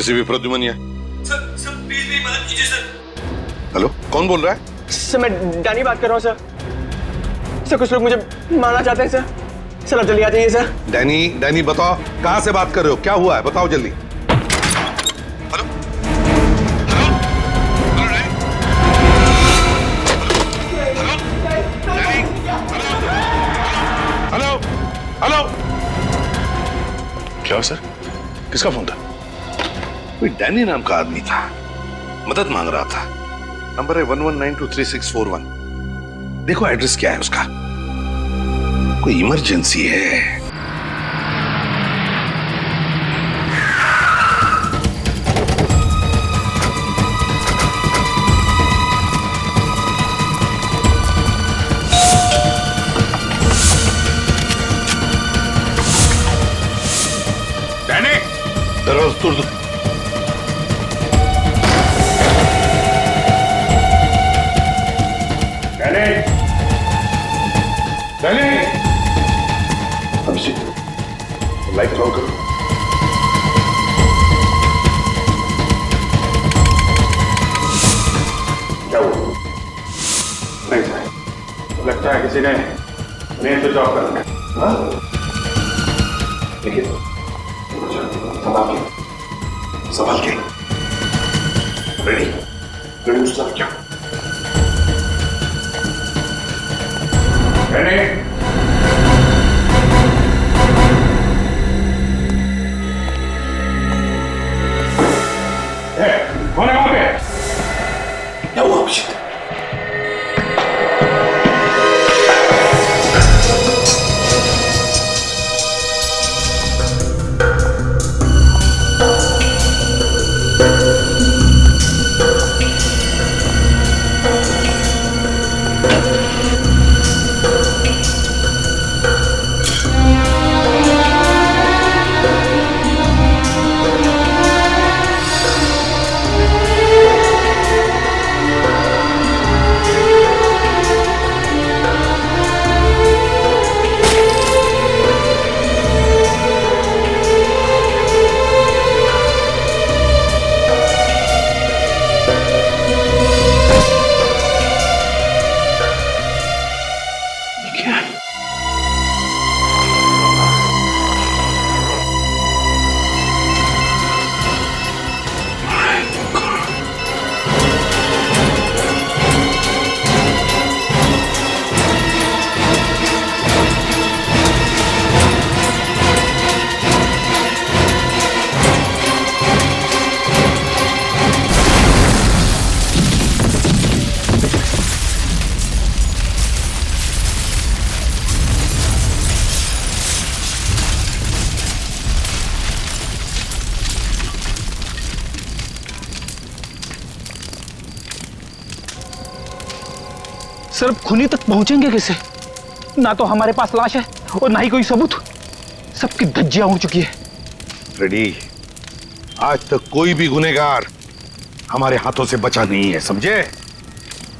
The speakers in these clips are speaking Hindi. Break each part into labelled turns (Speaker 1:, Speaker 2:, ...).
Speaker 1: किसी भी प्रद्युमन है?
Speaker 2: सर प्लीज मेरी मदद कीजिए सर।
Speaker 1: हेलो, कौन बोल रहा है?
Speaker 2: सर मैं डैनी बात कर रहा हूँ सर। सर कुछ लोग मुझे मारना चाहते हैं सर। सर आप जल्दी आ जाइए सर।
Speaker 1: डैनी बताओ, कहाँ से बात कर रहे हो? क्या हुआ है, बताओ जल्दी। Hello hello hello.
Speaker 3: क्या सर, किसका फोन था?
Speaker 1: कोई डैनी नाम का आदमी था, मदद मांग रहा था। नंबर है 11923641। देखो एड्रेस क्या है उसका। कोई इमरजेंसी है।
Speaker 3: डैनी,
Speaker 1: दरवाजा तोड़ दो।
Speaker 3: डैनी, अभिषेक, लाइट ऑन करो। क्या हुआ? नहीं सर, लगता है किसी ने मेन स्विच ऑफ कर दिया। हाँ? देखिए, संभाल के। रेडी उस तरफ क्या? कौन है वहां पे? क्या हुआ अभिषेक?
Speaker 2: सर अब खूनी तक पहुंचेंगे कैसे? ना तो हमारे पास लाश है और ना ही कोई सबूत। सबकी धज्जियां उड़ चुकी है।
Speaker 1: रेडी, आज तक कोई भी गुनहगार हमारे हाथों से बचा नहीं है, समझे?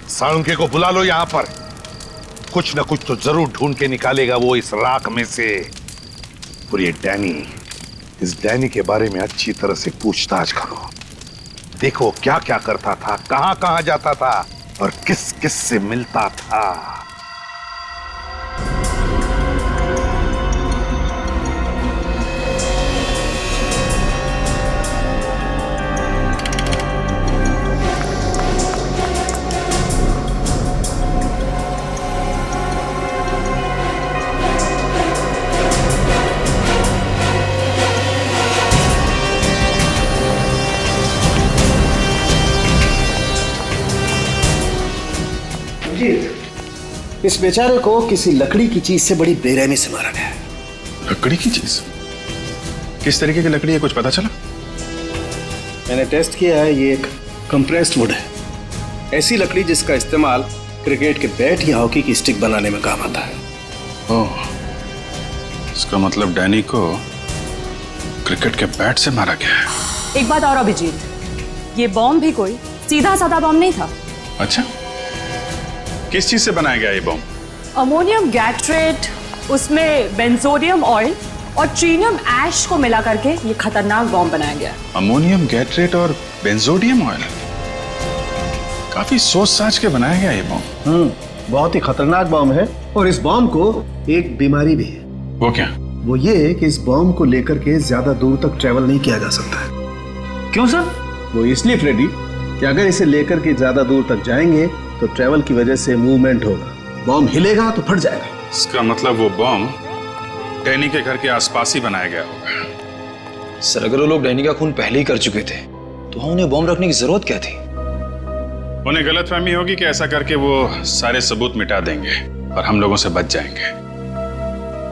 Speaker 1: साळुंके को बुला लो यहां पर। कुछ ना कुछ तो जरूर ढूंढ के निकालेगा वो इस राख में से। और ये डैनी, इस डैनी के बारे में अच्छी तरह से पूछताछ करो। देखो क्या क्या करता था, कहां कहां जाता था और किस किस से मिलता था।
Speaker 4: इस बेचारे को किसी लकड़ी की चीज से बड़ी बेरहमी से मारा गया।
Speaker 3: लकड़ी की चीज? किस तरीके की लकड़ी है, कुछ पता चला?
Speaker 4: मैंने टेस्ट किया है, ये एक कंप्रेस्ड वुड है। ऐसी लकड़ी जिसका इस्तेमाल क्रिकेट के बैट या हॉकी की स्टिक बनाने में काम आता है।
Speaker 3: ओह, इसका मतलब डैनी को क्रिकेट के बैट से मारा गया है।
Speaker 5: एक बात और अभिजीत, ये बॉम्ब भी कोई सीधा साधा बॉम्ब नहीं था।
Speaker 3: अच्छा, किस चीज से बनाया गया ये बॉम्ब?
Speaker 5: अमोनियम गैट्रेट, उसमें बेंजोडियम ऑयल और ट्रीनियम ऐश को मिला करके ये खतरनाक बॉम्ब बनाया गया।
Speaker 3: अमोनियम गैट्रेट और बेंजोडियम ऑयल, काफी सोच साच के बनाया गया ये बॉम्ब।
Speaker 4: बहुत ही खतरनाक बॉम्ब है और इस बॉम्ब को एक बीमारी भी है।
Speaker 3: वो क्या?
Speaker 4: वो ये कि इस बॉम्ब को लेकर के ज्यादा दूर तक ट्रेवल नहीं किया जा सकता है।
Speaker 2: क्यों सर?
Speaker 4: वो इसलिए फ्रेडी कि अगर इसे लेकर के ज्यादा दूर तक जाएंगे तो ट्रेवल की वजह से मूवमेंट होगा, बॉम्ब हिलेगा तो फट जाएगा।
Speaker 3: इसका मतलब वो बॉम्ब डैनी के घर के आसपास ही बनाया गया होगा।
Speaker 6: सर अगर वो लोग डैनी का खून पहले ही कर चुके थे तो वहां उन्हें बॉम्ब रखने की जरूरत क्या थी?
Speaker 3: उन्हें गलतफहमी होगी कि ऐसा करके वो सारे सबूत मिटा देंगे और हम लोगों से बच जाएंगे।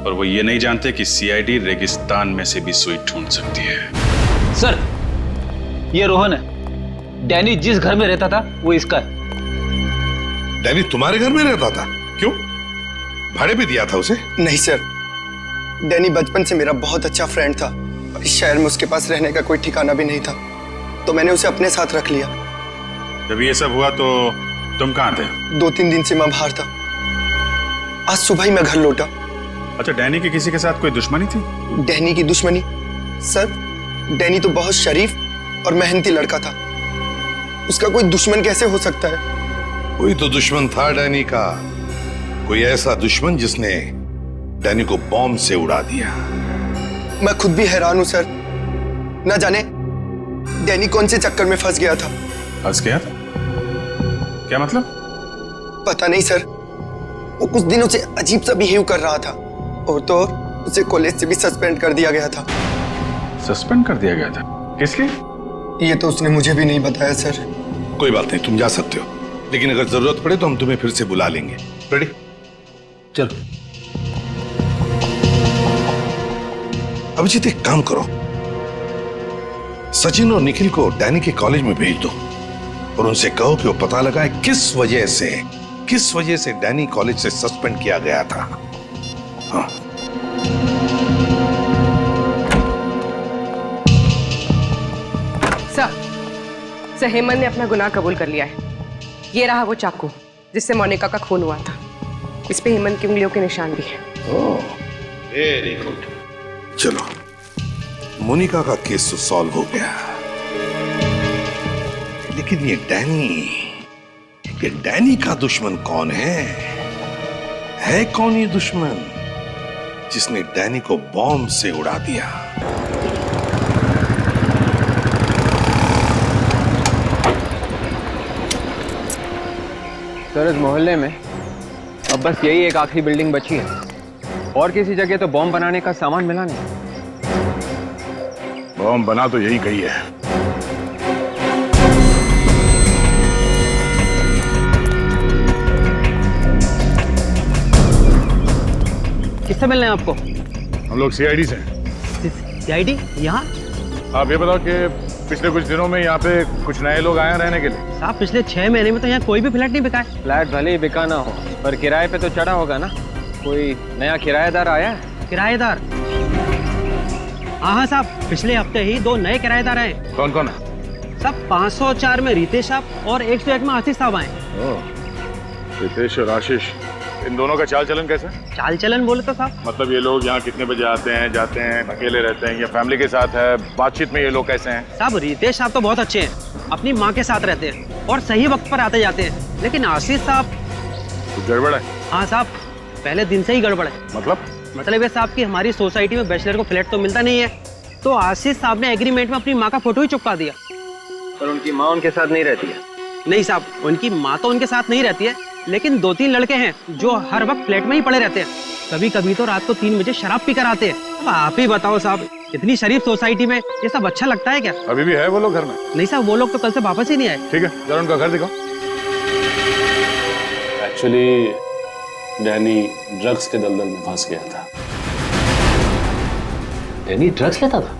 Speaker 3: और वो ये नहीं जानते कि सीआईडी रेगिस्तान में से भी सुई ढूंढ सकती है।
Speaker 2: सर ये रोहन है, डैनी जिस घर में रहता था वो इसका है।
Speaker 1: डैनी तुम्हारे घर में रहता था? क्यों, भाड़े पे दिया था उसे?
Speaker 7: नहीं सर, डैनी बचपन से मेरा बहुत अच्छा फ्रेंड था और इस शहर में उसके पास रहने का कोई ठिकाना भी नहीं था, तो मैंने उसे अपने साथ रख लिया।
Speaker 3: जब ये सब हुआ तो तुम कहाँ थे?
Speaker 7: 2-3 दिन से मैं बाहर था, आज सुबह ही मैं घर लौटा।
Speaker 3: अच्छा, डैनी की किसी के साथ कोई दुश्मनी थी?
Speaker 7: डैनी की दुश्मनी? सर डैनी तो बहुत शरीफ और मेहनती लड़का था, उसका कोई दुश्मन कैसे हो सकता है?
Speaker 1: कोई तो दुश्मन था डैनी का, कोई ऐसा दुश्मन जिसने डैनी को बॉम्ब से उड़ा दिया।
Speaker 7: मैं खुद भी हैरान हूं सर, ना जाने डैनी कौन से चक्कर में फंस गया था।
Speaker 3: फंस गया? क्या मतलब?
Speaker 7: पता नहीं सर, वो कुछ दिनों से अजीब सा बिहेव कर रहा था और तो और उसे कॉलेज से भी सस्पेंड कर दिया गया था।
Speaker 3: सस्पेंड कर दिया गया था? किस लिए?
Speaker 7: ये तो उसने मुझे भी नहीं बताया सर।
Speaker 1: कोई बात नहीं, तुम जा सकते हो, लेकिन अगर जरूरत पड़े तो हम तुम्हें फिर से बुला लेंगे। रेडी?
Speaker 2: चलो।
Speaker 1: अभिजीत एक काम करो, सचिन और निखिल को डैनी के कॉलेज में भेज दो और उनसे कहो कि वो पता लगाए किस वजह से डैनी कॉलेज से सस्पेंड किया गया था। हाँ।
Speaker 8: सर हेमंत ने अपना गुनाह कबूल कर लिया है। ये रहा वो चाकू जिससे मोनिका का खून हुआ था, इस पे हेमंत की उंगलियों के निशान भी है।
Speaker 1: ओह, वेरी गुड। चलो, मोनिका का केस तो सॉल्व हो गया, लेकिन ये डैनी का दुश्मन कौन है? कौन ये दुश्मन जिसने डैनी को बॉम्ब से उड़ा दिया?
Speaker 9: सर इस मोहल्ले में अब बस यही एक आखिरी बिल्डिंग बची है और किसी जगह तो बॉम्ब बनाने का सामान मिला नहीं।
Speaker 3: बॉम्ब बना तो यही गई है।
Speaker 2: किससे मिलना है आपको?
Speaker 3: हम लोग सीआईडी से हैं।
Speaker 2: सीआईडी यहाँ?
Speaker 3: आप ये बताओ कि पिछले कुछ दिनों में यहाँ पे कुछ नए लोग आए हैं रहने के लिए?
Speaker 2: साहब पिछले 6 महीने में तो यहाँ कोई भी फ्लैट नहीं बिका है।
Speaker 9: फ्लैट भले ही बिका ना हो पर किराए पे तो चढ़ा होगा ना। कोई नया किराएदार आया है?
Speaker 2: किराएदार? हाँ साहब, पिछले हफ्ते ही 2 नए किराएदार आए।
Speaker 3: कौन कौन है?
Speaker 2: साहब 504 में रितेश साहब और 101 में आशीष साहब आए।
Speaker 3: रितेश और आशीष, इन दोनों का चाल चलन कैसा?
Speaker 2: चाल चलन बोले तो साहब,
Speaker 3: मतलब ये लोग यहाँ कितने बजे आते हैं जाते हैं, अकेले रहते हैं या फैमिली के साथ है? बातचीत में ये लोग कैसे हैं?
Speaker 2: साहब रितेश साहब तो बहुत अच्छे हैं, अपनी माँ के साथ रहते हैं और सही वक्त पर आते जाते हैं। लेकिन आशीष साहब
Speaker 3: कुछ गड़बड़ है?
Speaker 2: हाँ साहब, पहले दिन से ही गड़बड़ है। मतलब ये साहब की हमारी सोसाइटी में बैचलर को फ्लैट तो मिलता नहीं है, तो आशीष साहब ने एग्रीमेंट में अपनी माँ का फोटो ही चिपका दिया।
Speaker 9: पर उनकी माँ उनके साथ नहीं रहती है?
Speaker 2: नहीं साहब, उनकी माँ तो उनके साथ नहीं रहती है, लेकिन 2-3 लड़के हैं जो हर वक्त फ्लैट में ही पड़े रहते हैं। कभी कभी तो रात को 3 बजे शराब पी कर आते हैं। अब आप ही बताओ साहब, इतनी शरीफ सोसाइटी में ये सब अच्छा लगता है क्या?
Speaker 3: अभी भी है वो लोग घर में?
Speaker 2: नहीं साहब, वो लोग तो कल से वापस ही नहीं आए।
Speaker 3: ठीक है, जरा उनका घर दिखाओ।
Speaker 10: एक्चुअली डैनी ड्रग्स के दलदल में फंस गया था।
Speaker 6: डैनी ड्रग्स लेता था?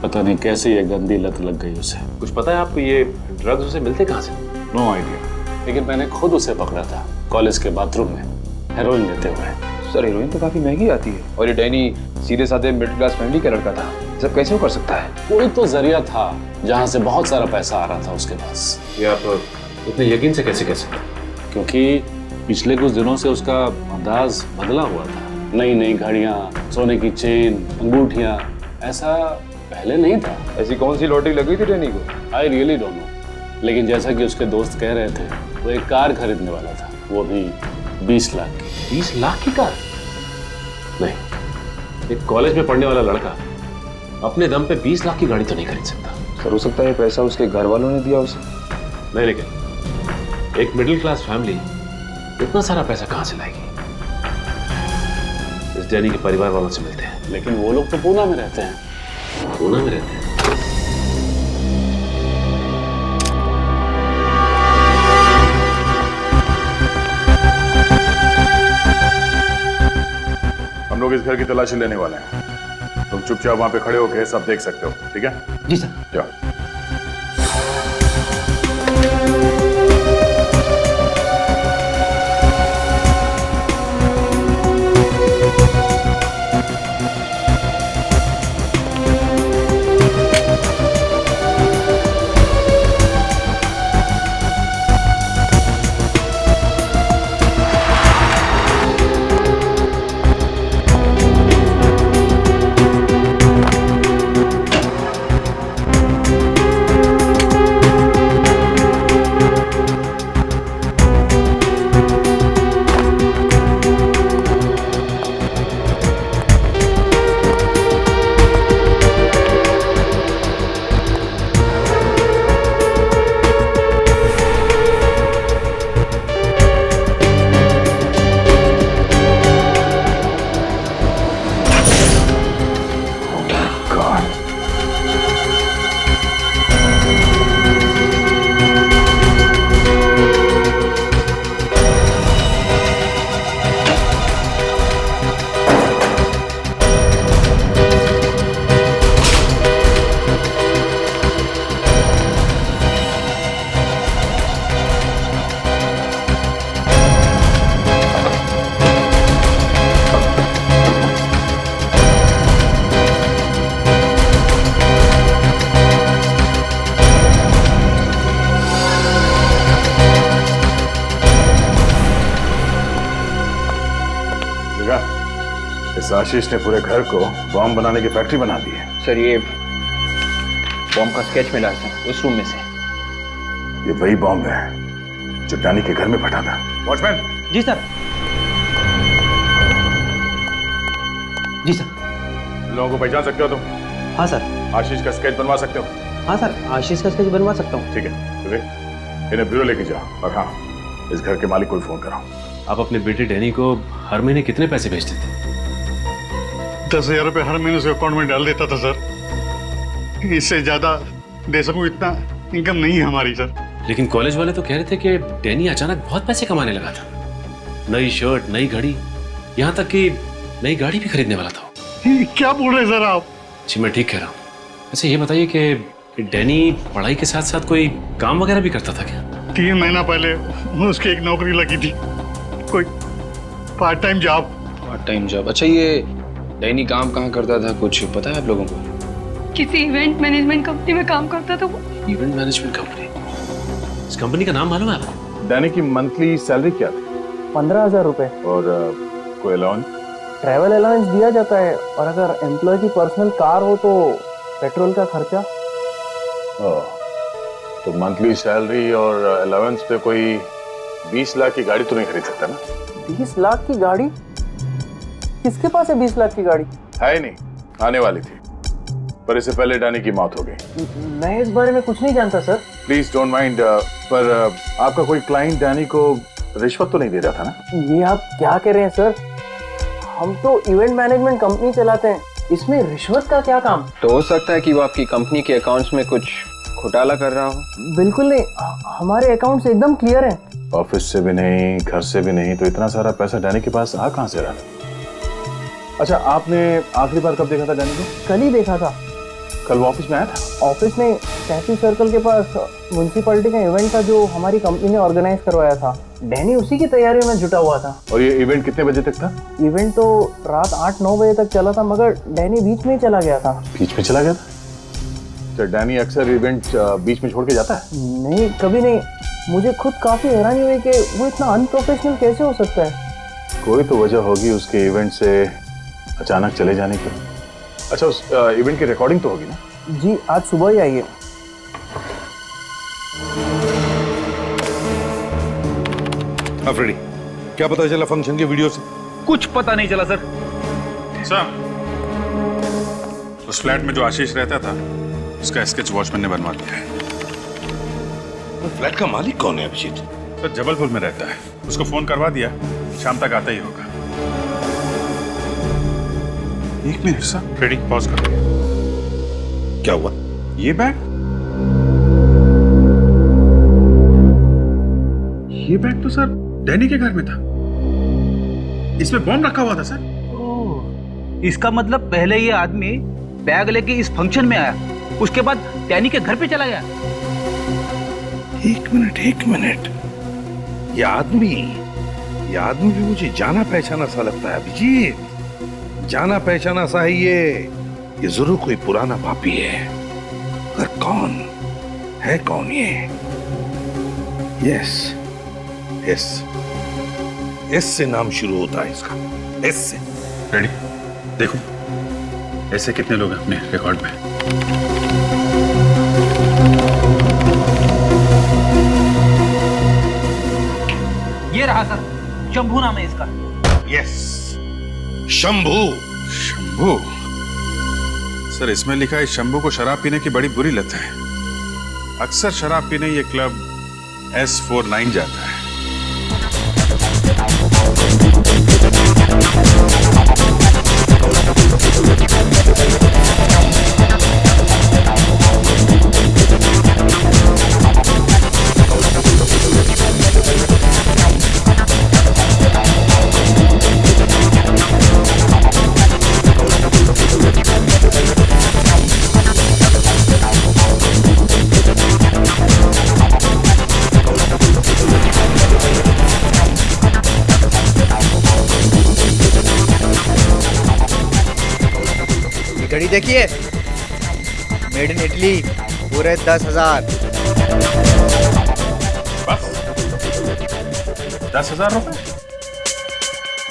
Speaker 10: पता नहीं कैसे ये गंदी लत लग गई उसे।
Speaker 6: कुछ पता है आपको ये ड्रग्स उसे मिलते कहाँ से?
Speaker 10: नो आइडिया, लेकिन मैंने खुद उसे पकड़ा था कॉलेज के बाथरूम में हेरोइन लेते हुए।
Speaker 6: सर हेरोइन तो काफी महंगी आती है और ये डैनी सीधे साधे मिडिल क्लास फैमिली का लड़का था, सब कैसे वो कर सकता है?
Speaker 10: कोई तो जरिया था जहाँ से बहुत सारा पैसा आ रहा था उसके पास।
Speaker 6: ये आप इतने यकीन से कैसे कह सकते?
Speaker 10: क्योंकि पिछले कुछ दिनों से उसका अंदाज बदला हुआ था। नई नई घड़ियां, सोने की चेन, अंगूठियां, ऐसा पहले नहीं था।
Speaker 6: ऐसी कौन सी लॉटरी लगी थी डैनी को?
Speaker 10: आई रियली डोंट नो, लेकिन जैसा कि उसके दोस्त कह रहे थे, वो एक कार खरीदने वाला था, वो भी 20 लाख की।
Speaker 6: 20 लाख की कार? नहीं, एक कॉलेज में पढ़ने वाला लड़का अपने दम पे 20 लाख की गाड़ी तो नहीं खरीद सकता। सर, हो सकता है पैसा उसके घर वालों ने दिया उसे। नहीं, लेकिन एक मिडिल क्लास फैमिली इतना सारा पैसा कहां से लाएगी? इस डैनी के परिवार वालों से मिलते हैं।
Speaker 10: लेकिन वो लोग तो पूना में रहते हैं।
Speaker 6: पूना में रहते हैं?
Speaker 3: हम लोग इस घर की तलाशी लेने वाले हैं। तुम चुपचाप वहां पे खड़े होकर सब देख सकते हो, ठीक है?
Speaker 2: जी सर।
Speaker 3: जाओ। इस आशीष ने पूरे घर को बॉम्ब बनाने की फैक्ट्री बना दी है।
Speaker 9: सर, ये बॉम्ब का स्केच मिला था उस रूम में से।
Speaker 3: ये वही बॉम्ब है जो डैनी के घर में फटा था। वॉचमैन।
Speaker 2: जी सर। जी सर।
Speaker 3: लोगों को पहचान सकते हो तुम?
Speaker 2: हाँ सर।
Speaker 3: आशीष का स्केच बनवा सकते हो?
Speaker 2: हाँ सर, आशीष का स्केच बनवा सकता हूँ।
Speaker 3: ठीक है, तो इन्हें ब्यूरो लेके जाओ। और हाँ, इस घर के मालिक को फोन कराओ।
Speaker 6: आप अपने बेटे डैनी को हर महीने कितने पैसे भेजते थे?
Speaker 11: 10,000 रुपये हर महीने उसके अकाउंट में डाल देता था सर। इससे ज्यादा दे सकूं इतना इनकम नहीं है हमारी सर।
Speaker 6: लेकिन कॉलेज वाले तो कह रहे थे कि डैनी अचानक बहुत पैसे कमाने लगा था। नई शर्ट, नई घड़ी, यहाँ तक कि नई गाड़ी भी खरीदने वाला था।
Speaker 11: क्या बोल रहे सर आप?
Speaker 6: जी मैं ठीक कह रहा हूँ। अच्छा ये बताइए कि डैनी पढ़ाई के साथ साथ कोई काम वगैरह भी करता था क्या?
Speaker 11: 3 महीना पहले उसकी एक नौकरी लगी थी, कोई part time job.
Speaker 9: Part time job? अच्छा, ये डैनी काम कहाँ करता था, कुछ पता है आप लोगों को?
Speaker 5: किसी इवेंट मैनेजमेंट कंपनी में काम करता था वो।
Speaker 6: Event management company? इस कंपनी का नाम मालूम है आपको?
Speaker 3: डैनी की मंथली सैलरी क्या थी?
Speaker 12: 15,000 रुपए।
Speaker 3: और कोई अलाउंस?
Speaker 12: ट्रैवल अलाउंस दिया जाता है, और अगर एम्प्लॉय की पर्सनल कार हो तो पेट्रोल का खर्चा।
Speaker 3: तो मंथली सैलरी और अलाउंस पे कोई 20 लाख की गाड़ी तो नहीं खरीद सकता ना?
Speaker 12: 20 लाख की गाड़ी? किसके पास है 20 लाख की गाड़ी?
Speaker 3: है ही नहीं, आने वाली थी, पर इससे पहले डैनी की मौत हो गई।
Speaker 12: मैं इस बारे में कुछ नहीं जानता सर।
Speaker 3: प्लीज डोंट माइंड, पर आपका कोई क्लाइंट डैनी को रिश्वत तो नहीं दे रहा था ना?
Speaker 12: ये आप क्या कह रहे हैं सर? हम तो इवेंट मैनेजमेंट कंपनी चलाते हैं, इसमें रिश्वत का क्या काम?
Speaker 9: तो हो सकता है कि वो आपकी कंपनी के अकाउंट्स में कुछ घोटाला कर रहा हो।
Speaker 12: बिल्कुल नहीं, हमारे अकाउंट्स एकदम क्लियर हैं।
Speaker 3: ऑफिस से भी नहीं, घर से भी नहीं, तो इतना सारा पैसा डैनी के पास आ कहां से रहा? अच्छा, आपने आखिरी बार कब देखा था डैनी को?
Speaker 12: कल ही देखा था।
Speaker 3: कल वो ऑफिस में आया था?
Speaker 12: ऑफिस में टैक्सी सर्कल के पास म्युनिसिपैलिटी का इवेंट था जो हमारी कंपनी ने ऑर्गेनाइज करवाया था। डैनी उसी की तैयारियों में जुटा हुआ था।
Speaker 3: और ये इवेंट कितने बजे तक था?
Speaker 12: इवेंट तो रात 8-9 बजे तक चला था, मगर डैनी बीच में ही चला गया था।
Speaker 3: बीच में चला गया था? तो डैनी अक्सर इवेंट बीच में छोड़ के जाता है?
Speaker 12: नहीं, कभी नहीं। मुझे खुद काफी हैरानी हुई कि वो इतना अनप्रोफेशनल कैसे हो सकता है।
Speaker 13: कोई तो वजह होगी उसके इवेंट से अचानक चले जाने की। अच्छा, उस इवेंट की रिकॉर्डिंग तो होगी ना?
Speaker 12: जी आज सुबह ही आई है।
Speaker 1: फ्रेडी, क्या पता चला फंक्शन के वीडियो से?
Speaker 14: कुछ पता नहीं चला सर।
Speaker 3: सर, उस फ्लैट में जो आशीष रहता था उसका स्केच वॉचमैन ने बनवा दिया है।
Speaker 1: तो फ्लैट का मालिक कौन है अभिजीत?
Speaker 3: सर जबलपुर में रहता है, उसको फोन करवा दिया, शाम तक आता ही होगा। एक मिनट सर, फ्रेडी पॉज करो।
Speaker 1: क्या हुआ?
Speaker 3: ये बैग तो सर डैनी के घर में था। इसमें बॉम्ब रखा हुआ था सर।
Speaker 14: ओह, इसका मतलब पहले ये आदमी बैग लेके इस फंक्शन में आया, उसके बाद डैनी के घर पे चला गया।
Speaker 1: एक मिनट, ये आदमी भी मुझे जाना पहचाना सा लगता है अभिजीत। जाना पहचाना सा है ये जरूर कोई पुराना पापी है। पर कौन ये? यस, एस से नाम शुरू होता है इसका, एस से।
Speaker 3: रेडी, देखो ऐसे कितने लोग हैं अपने रिकॉर्ड में।
Speaker 14: ये रहा सर, शंभू नाम है इसका।
Speaker 1: यस, शंभू।
Speaker 3: सर इसमें लिखा है शंभू को शराब पीने की बड़ी बुरी लत है। अक्सर शराब पीने ये क्लब S49 जाता है।
Speaker 15: घड़ी देखिए, मेड इन इटली, पूरे 10,000।
Speaker 3: बस 10,000 रुपए?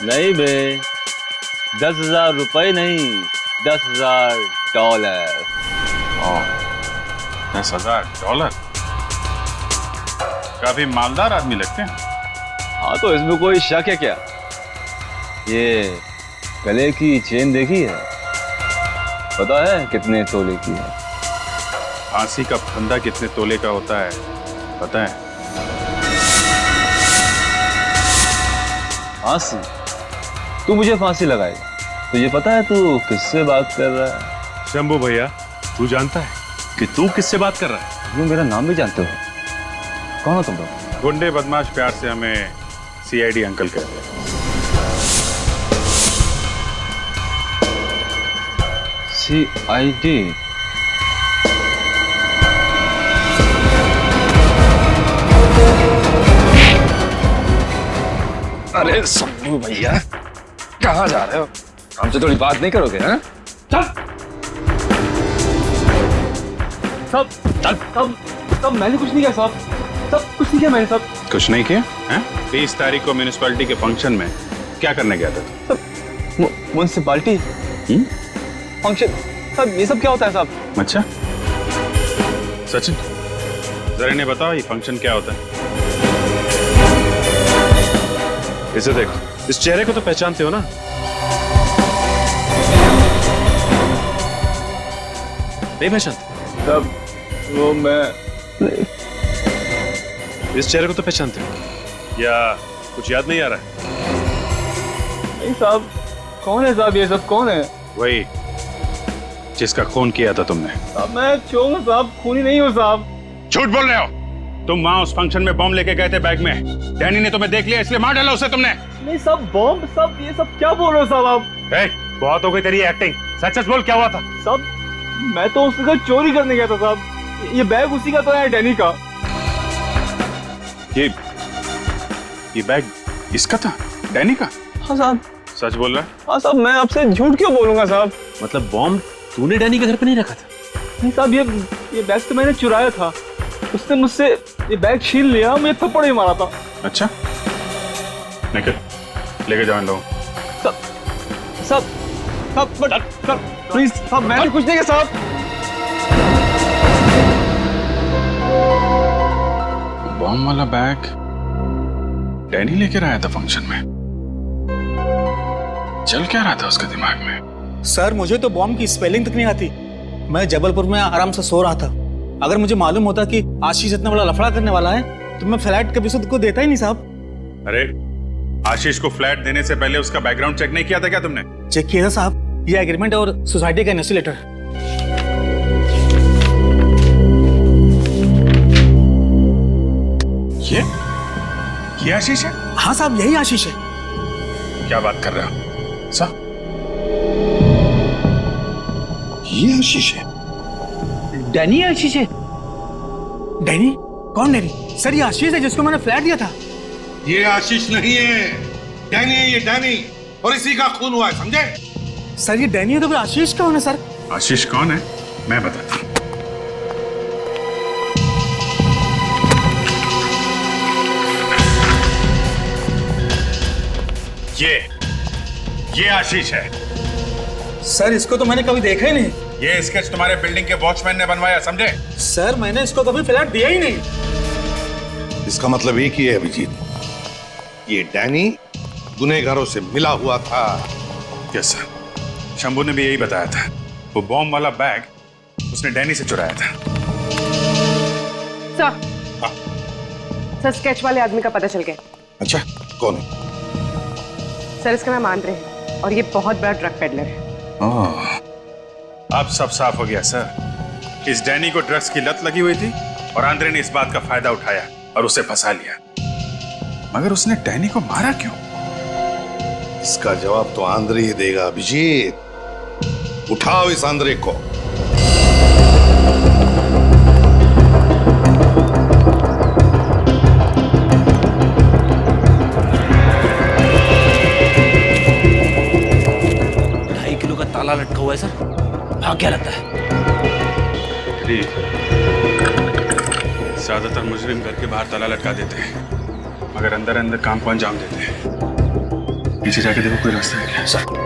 Speaker 6: नहीं बे, 10,000 रुपए नहीं, $10,000।
Speaker 3: 10,000? काफी मालदार आदमी लगते हैं।
Speaker 6: हाँ तो इसमें कोई शक है क्या? ये गले की चेन देखी है? पता है कितने तोले की है?
Speaker 3: फांसी का फंदा कितने तोले का होता है पता है?
Speaker 6: फांसी? तू मुझे फांसी लगाए? तुझे पता है तू किससे बात कर रहा है?
Speaker 3: शंभू भैया, तू जानता है कि तू किससे बात कर रहा है?
Speaker 6: तुम मेरा नाम भी जानते हो? कौन हो तुम लोग?
Speaker 3: गुंडे बदमाश प्यार से हमें CID अंकल कहते हैं।
Speaker 6: CID? अरे शंभू भैया, कहाँ जा रहे हो? हमसे थोड़ी बात नहीं करोगे? हैं?
Speaker 14: सब मैंने कुछ नहीं किया साहब, सब कुछ नहीं किया मैंने साहब।
Speaker 3: कुछ नहीं किया? हैं? 20 तारीख को म्यूनिसिपैलिटी के फंक्शन में क्या करने गया था?
Speaker 9: Municipality function? सब ये सब क्या होता है साहब?
Speaker 3: अच्छा सचिन, जरा इन्हें बताओ ये फंक्शन क्या होता है?
Speaker 6: इसे देखो, इस चेहरे को तो पहचानते हो ना? नहीं पहचानते?
Speaker 9: तब वो मैं
Speaker 6: इस चेहरे को तो पहचानते हो या कुछ याद नहीं आ रहा है?
Speaker 9: नहीं साहब, कौन है साहब? ये सब कौन है?
Speaker 3: वही जिसका खून किया था तुमने।
Speaker 9: साहब मैं चोर हूं साहब, खूनी नहीं हूं साहब।
Speaker 3: झूठ बोल रहे हो तुम। वहां उस फंक्शन में बॉम्ब लेके गए थे बैग में। डैनी ने तुम्हें देख लिया इसलिए मार डाला उसे तुमने।
Speaker 9: नहीं साहब, बॉम्ब सब ये सब क्या बोल रहे हो साहब आप?
Speaker 3: बहुत हो गई तेरी एक्टिंग, सच सच बोल क्या हुआ था?
Speaker 9: साहब मैं तो उसके घर चोरी करने गया था साहब। ये बैग उसी का तो है, डैनी का।
Speaker 3: ये बैग इसका था? डैनी का?
Speaker 9: हाँ साहब।
Speaker 3: सच बोल रहा है?
Speaker 9: हाँ साहब, मैं आपसे झूठ क्यों बोलूंगा साहब?
Speaker 6: मतलब बॉम्ब तूने डैनी के घर पे नहीं रखा था?
Speaker 9: नहीं साहब, ये बैग तो मैंने चुराया था। उसने मुझसे ये बैग छीन लिया, मुझे थप्पड़ ही मारा था।
Speaker 3: अच्छा निकल, लेके जाओ इन लोगों।
Speaker 2: सब प्लीज सब, मैं कुछ नहीं है साहब।
Speaker 3: बॉम्ब वाला बैग डैनी लेकर आया था फंक्शन में। चल क्या रहा था उसके दिमाग में?
Speaker 12: सर मुझे तो बॉम्ब की स्पेलिंग तक नहीं आती। मैं जबलपुर में आराम से सो रहा था। अगर मुझे मालूम होता कि आशीष इतना बड़ा लफड़ा करने वाला है तो मैं फ्लैट कभी से को देता ही नहीं साहब।
Speaker 3: अरे आशीष को फ्लैट देने से पहले उसका बैकग्राउंड चेक नहीं किया था क्या तुमने?
Speaker 12: चेक किया था साहब, ये एग्रीमेंट और सोसाइटी का एनओसी लेटर।
Speaker 3: ये आशीष है?
Speaker 12: हाँ साहब यही आशीष है।
Speaker 3: क्या बात कर रहे हो साहब?
Speaker 1: ये आशीष है?
Speaker 12: डैनी आशीष है? डैनी? कौन डैनी? सर ये आशीष है जिसको मैंने फ्लैट दिया था।
Speaker 1: ये आशीष नहीं है, डैनी है ये, डैनी। और इसी का खून हुआ है, समझे?
Speaker 12: सर ये डैनी है तो फिर आशीष कौन है सर?
Speaker 3: आशीष कौन है मैं बताता हूं। ये आशीष है।
Speaker 12: सर इसको तो मैंने कभी देखा ही नहीं।
Speaker 3: ये स्केच तुम्हारे बिल्डिंग के वॉचमैन ने बनवाया, समझे?
Speaker 12: सर मैंने इसको कभी फ्लैट दिया ही नहीं।
Speaker 1: इसका मतलब एक ही है अभिजीत, ये डैनी गुनहगारों से मिला हुआ था।
Speaker 3: यस सर, शंभू ने भी यही बताया था। वो बॉम्ब वाला बैग उसने डैनी से चुराया था।
Speaker 8: सर स्केच वाले आदमी का पता चल गया।
Speaker 1: अच्छा कौन है?
Speaker 8: सर इसका नाम आंद्रे है और ये बहुत बड़ा ड्रग पेडलर है।
Speaker 3: अब सब साफ हो गया सर। इस डैनी को ड्रग्स की लत लगी हुई थी और आंद्रे ने इस बात का फायदा उठाया और उसे फंसा लिया। मगर उसने डैनी को मारा क्यों?
Speaker 1: इसका जवाब तो आंद्रे ही देगा अभिजीत। उठाओ इस आंद्रे को।
Speaker 14: ताला लटका हुआ है सर, भाग क्या लगता है?
Speaker 3: ज्यादातर मुजरिम घर के बाहर ताला लटका देते हैं, मगर अंदर अंदर काम को अंजाम देते हैं। पीछे जाके देखो कोई रास्ता है क्या? सर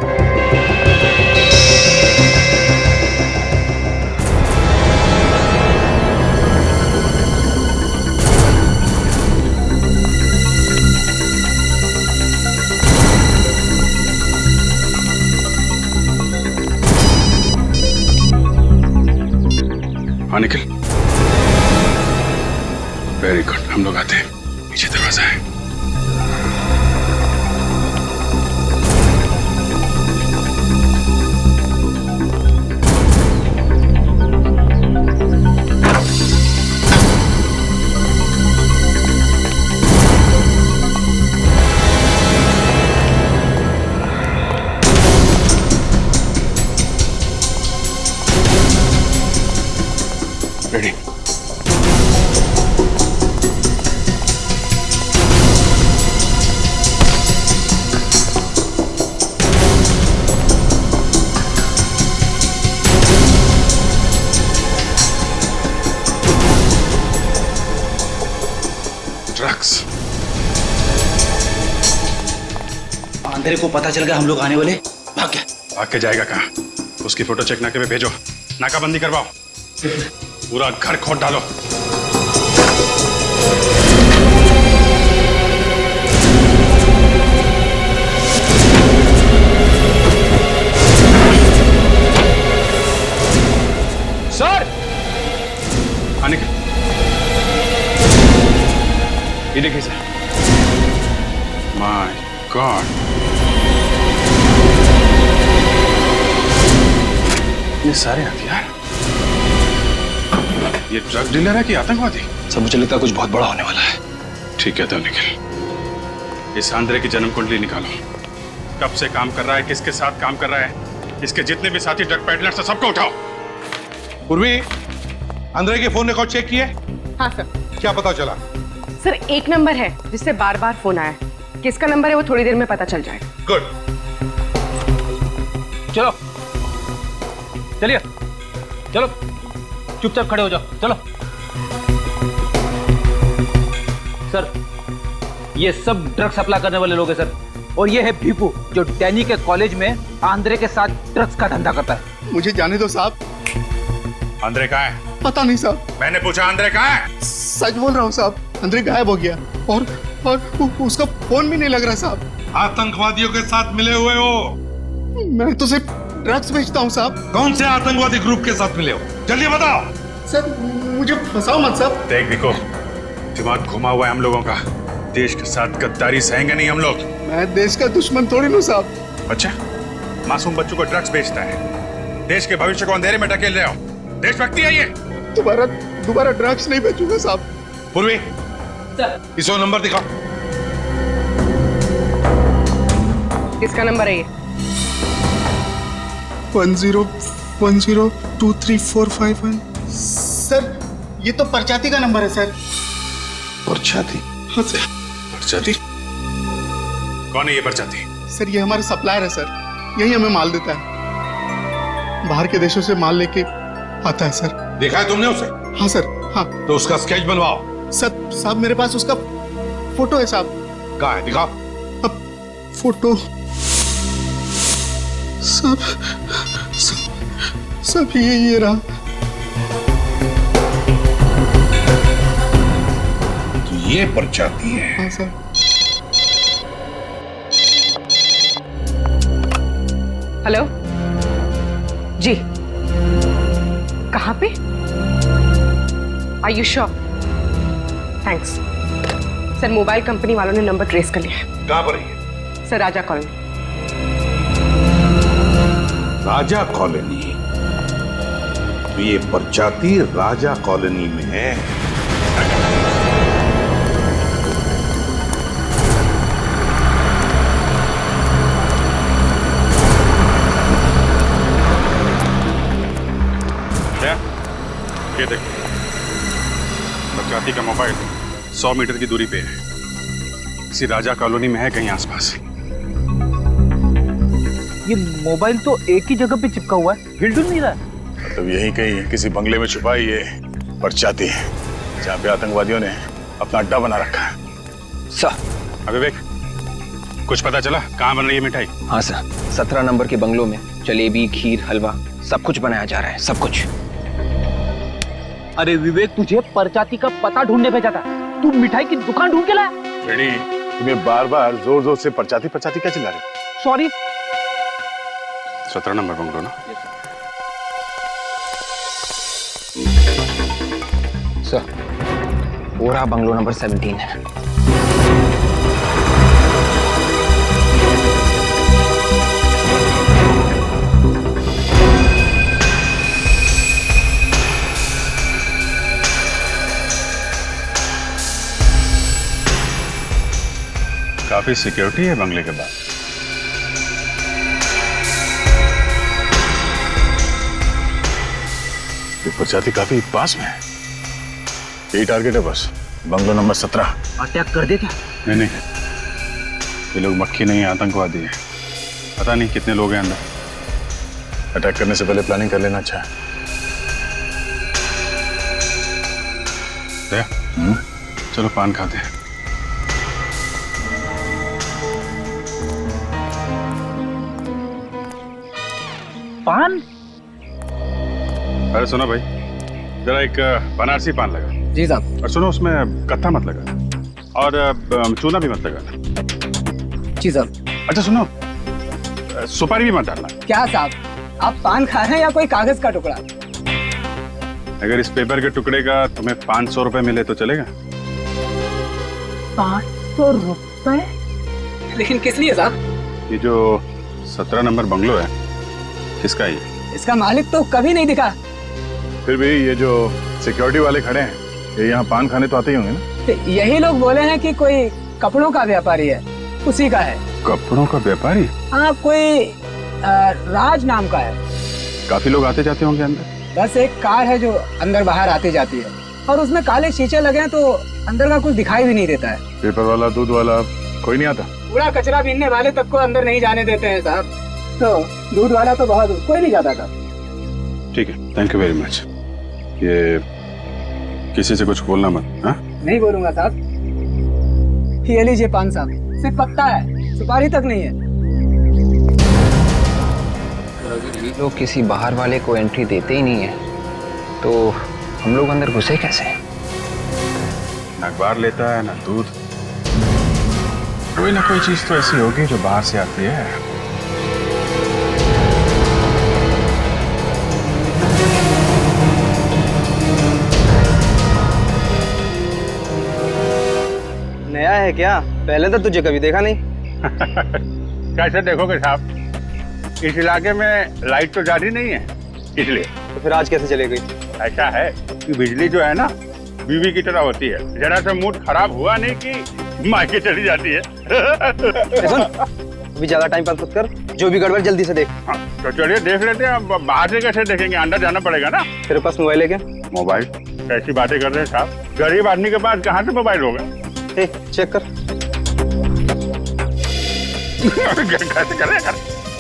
Speaker 3: हाँ निखिल, वेरी गुड। हम लोग आते हैं, पीछे दरवाजा है। रेडी? ड्रग्स।
Speaker 14: आंद्रे को पता चल गया हम लोग आने वाले, भाग गया।
Speaker 3: भाग के जाएगा कहाँ? उसकी फोटो चेक नाके पे भेजो, नाकाबंदी करवाओ, पूरा घर खोद डालो।
Speaker 14: सर
Speaker 3: आने के
Speaker 6: ये देखिए सर।
Speaker 3: माय गॉड, ये सारे हथियार। ये ड्रग डीलर है कि आतंकवादी?
Speaker 14: सब मुझे लगता है कुछ बहुत बड़ा होने वाला है।
Speaker 3: ठीक है तो निखिल, इस आंद्रे की जन्म कुंडली निकालो। कब से काम कर रहा है, किसके साथ काम कर रहा है, इसके जितने भी साथी ड्रग पेडलर्स हैं सबको उठाओ।
Speaker 1: पूर्वी, आंद्रे के फोन रिकॉर्ड चेक किए?
Speaker 8: हाँ सर।
Speaker 1: क्या पता चला?
Speaker 8: सर एक नंबर है जिससे बार बार फोन आया। किसका नंबर है वो थोड़ी देर में पता चल जाएगा।
Speaker 1: गुड।
Speaker 14: चलो चलिए, चलो चुपचाप खड़े हो जाओ, चलो। सर ये सब ड्रग सप्लाई करने वाले लोग हैं सर। और ये है भीपू जो डैनी के कॉलेज में आंद्रे के साथ ड्रग्स का धंधा करता है।
Speaker 11: मुझे जाने दो साहब।
Speaker 3: आंद्रे कहाँ है?
Speaker 11: पता नहीं साहब।
Speaker 3: मैंने पूछा आंद्रे कहाँ है?
Speaker 11: सच बोल रहा हूँ साहब, आंद्रे गायब हो गया और उसका फोन भी नहीं लग रहा साहब।
Speaker 1: आतंकवादियों के साथ मिले हुए हो?
Speaker 11: मैं तो सिर्फ ड्रग्स बेचता हूँ साहब।
Speaker 1: कौन से आतंकवादी ग्रुप के साथ मिले हो? जल्दी बताओ।
Speaker 11: सर मुझे फंसाओ मत साहब।
Speaker 3: देख देखो, दिमाग घुमा हुआ है हम लोगों का। देश के साथ गद्दारी सहेंगे नहीं हम लोग।
Speaker 11: मैं देश का दुश्मन थोड़ी हूँ साहब।
Speaker 3: अच्छा, मासूम बच्चों को ड्रग्स बेचता है, देश के भविष्य को अंधेरे में ढकेल रहे हो। देशभक्ति है ये?
Speaker 11: दोबारा ड्रग्स नहीं बेचूंगा साहब।
Speaker 1: पूर्वी, इसको नंबर दिखाओ।
Speaker 8: किसका नंबर है ये?
Speaker 11: 10102345 सर, ये तो परचाती का नंबर है सर।
Speaker 1: परचाती?
Speaker 11: हाँ सर।
Speaker 3: परचाती? कौन है ये परचाती?
Speaker 11: सर ये हमारा सप्लायर है सर, यही हमें माल देता है। बाहर के देशों से माल लेके आता है सर।
Speaker 1: देखा है तुमने उसे?
Speaker 11: हाँ सर, हाँ।
Speaker 1: तो उसका स्केच बनवाओ।
Speaker 11: सर साहब मेरे पास उसका फोटो है साहब।
Speaker 1: कहाँ है? दिखाओ।
Speaker 11: अब फोटो सब ये रहा।
Speaker 1: तो ये परचाती है?
Speaker 11: हाँ सर।
Speaker 8: हेलो जी, कहाँ पे? Are you sure? Thanks sir. Mobile company वालों ने नंबर ट्रेस कर लिया है।
Speaker 1: कहाँ पर है?
Speaker 8: सर राजा कॉलोनी।
Speaker 1: राजा कॉलोनी? तो ये परचाती राजा कॉलोनी में है।
Speaker 3: क्या? ये देखो, परचाती का मोबाइल 100 मीटर की दूरी पे है। किसी राजा कॉलोनी में है कहीं आसपास।
Speaker 14: ये मोबाइल तो एक ही जगह पे चिपका हुआ है, हिल डुल नहीं रहा है।
Speaker 13: मतलब यही कहीं किसी बंगले में छुपा ही ये परचाती है, जहाँ पे आतंकवादियों ने अपना अड्डा बना रखा है।
Speaker 9: सर।
Speaker 3: विवेक, कुछ पता चला कहाँ बन रही है मिठाई?
Speaker 9: हाँ सर, 17 नंबर के बंगलों में जलेबी, खीर, हलवा सब कुछ बनाया जा रहा है, सब कुछ।
Speaker 14: अरे विवेक, तुझे परचाती का पता ढूंढने भेजा था, तू मिठाई की दुकान ढूंढ के लाया।
Speaker 13: रेडी, तुम्हें बार बार जोर जोर से परचाती परचाती क्या चिल्ला रहे हो?
Speaker 14: सॉरी।
Speaker 3: 17 नंबर बंगलो ना?
Speaker 9: सर, वो रहा बंगलो नंबर 17 है।
Speaker 3: काफी सिक्योरिटी है बंगले के बाद।
Speaker 13: ये परचाती काफी पास में है। यही टारगेट है बस, बंगलो नंबर 17।
Speaker 14: अटैक कर दे क्या?
Speaker 3: नहीं, ये लोग मक्खी नहीं है, आतंकवादी है। पता नहीं कितने लोग हैं अंदर।
Speaker 13: अटैक करने से पहले प्लानिंग कर लेना अच्छा है।
Speaker 3: चलो पान खाते हैं।
Speaker 14: पान?
Speaker 3: अरे सुनो भाई, जरा एक बनारसी पान लगा।
Speaker 15: जी साहब।
Speaker 3: और सुनो, उसमें कत्था मत लगा और चूना भी मत लगाना।
Speaker 15: जी साहब।
Speaker 3: अच्छा सुनो, सुपारी भी मत डालना।
Speaker 15: क्या साहब, आप पान खा रहे हैं या कोई कागज का टुकड़ा?
Speaker 3: अगर इस पेपर के टुकड़े का तुम्हें 500 रुपए मिले तो चलेगा?
Speaker 15: 500 रुपए? लेकिन किस लिए साहब?
Speaker 3: ये जो 17 नंबर बंगलो है, किसका ये?
Speaker 15: इसका मालिक तो कभी नहीं दिखा।
Speaker 13: फिर भी ये जो सिक्योरिटी वाले खड़े हैं, ये यहाँ पान खाने तो आते ही होंगे ना?
Speaker 15: तो यही लोग बोले हैं कि कोई कपड़ों का व्यापारी है, उसी का है।
Speaker 3: कपड़ों का व्यापारी?
Speaker 15: हाँ, कोई राज नाम का है।
Speaker 3: काफी लोग आते जाते होंगे अंदर?
Speaker 15: बस एक कार है जो अंदर बाहर आती जाती है, और उसमें काले शीशे लगे हैं तो अंदर का कुछ दिखाई भी नहीं देता है।
Speaker 13: पेपर वाला, दूध वाला कोई नहीं आता?
Speaker 15: कूड़ा कचरा बीनने वाले तक को अंदर नहीं जाने देते हैं साहब। तो दूध वाला तो बहुत, कोई नहीं जाता था।
Speaker 3: ठीक है, थैंक यू वेरी मच। ये किसी से कुछ बोलना मत। हाँ?
Speaker 15: नहीं बोलूंगा साहब। ये लीजिए पान साहब, सिर्फ पत्ता है। सुपारी तक नहीं है।
Speaker 9: अगर ये लोग किसी बाहर वाले को एंट्री देते ही नहीं है तो हम लोग अंदर घुसे कैसे?
Speaker 3: ना अखबार लेता है ना दूध, कोई ना कोई चीज तो ऐसी होगी जो बाहर से आती है।
Speaker 2: नया है क्या? पहले तो तुझे कभी देखा नहीं।
Speaker 11: कैसे देखोगे साहब, इस इलाके में लाइट तो ज्यादा नहीं है, इसलिए।
Speaker 2: तो फिर आज कैसे चले गई?
Speaker 11: ऐसा है कि बिजली जो है ना बीवी की तरह होती है, जरा सा मूड खराब हुआ नहीं कि मायके चली जाती है।
Speaker 2: सुन, अभी ज्यादा टाइम पास मत कर, जो भी गड़बड़ जल्दी से देख।
Speaker 11: हाँ, तो चलिए देख लेते हैं। अब बाहर से कैसे देखेंगे, अंदर जाना पड़ेगा ना।
Speaker 2: तेरे पास मोबाइल है क्या?
Speaker 11: मोबाइल? कैसी बातें कर रहे हैं साहब, गरीब आदमी के पास कहाँ से मोबाइल होगा?
Speaker 2: चेक कर।
Speaker 11: कैसे कर रहे हैं,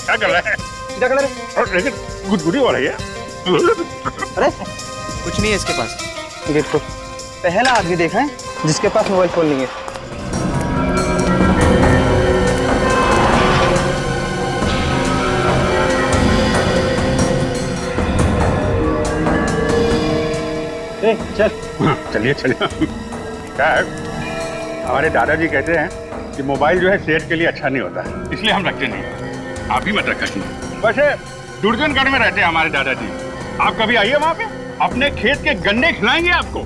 Speaker 11: क्या कर रहे हैं?
Speaker 2: क्या कर रहे हैं?
Speaker 11: लेकिन गुदगुदी हो रही है।
Speaker 2: अरे
Speaker 12: कुछ नहीं है इसके पास।
Speaker 2: गेट खोल। पहला आदमी देखा है जिसके पास मोबाइल फोन नहीं है।
Speaker 11: चल चलिए चलिए। क्या है, हमारे दादाजी कहते हैं कि मोबाइल जो है सेहत के लिए अच्छा नहीं होता, इसलिए हम रखते नहीं। आप ही मत रखिए। वैसे दुर्जनगढ़ में रहते हैं हमारे दादाजी, आप कभी आइए वहाँ पे, अपने खेत के गन्ने खिलाएंगे आपको।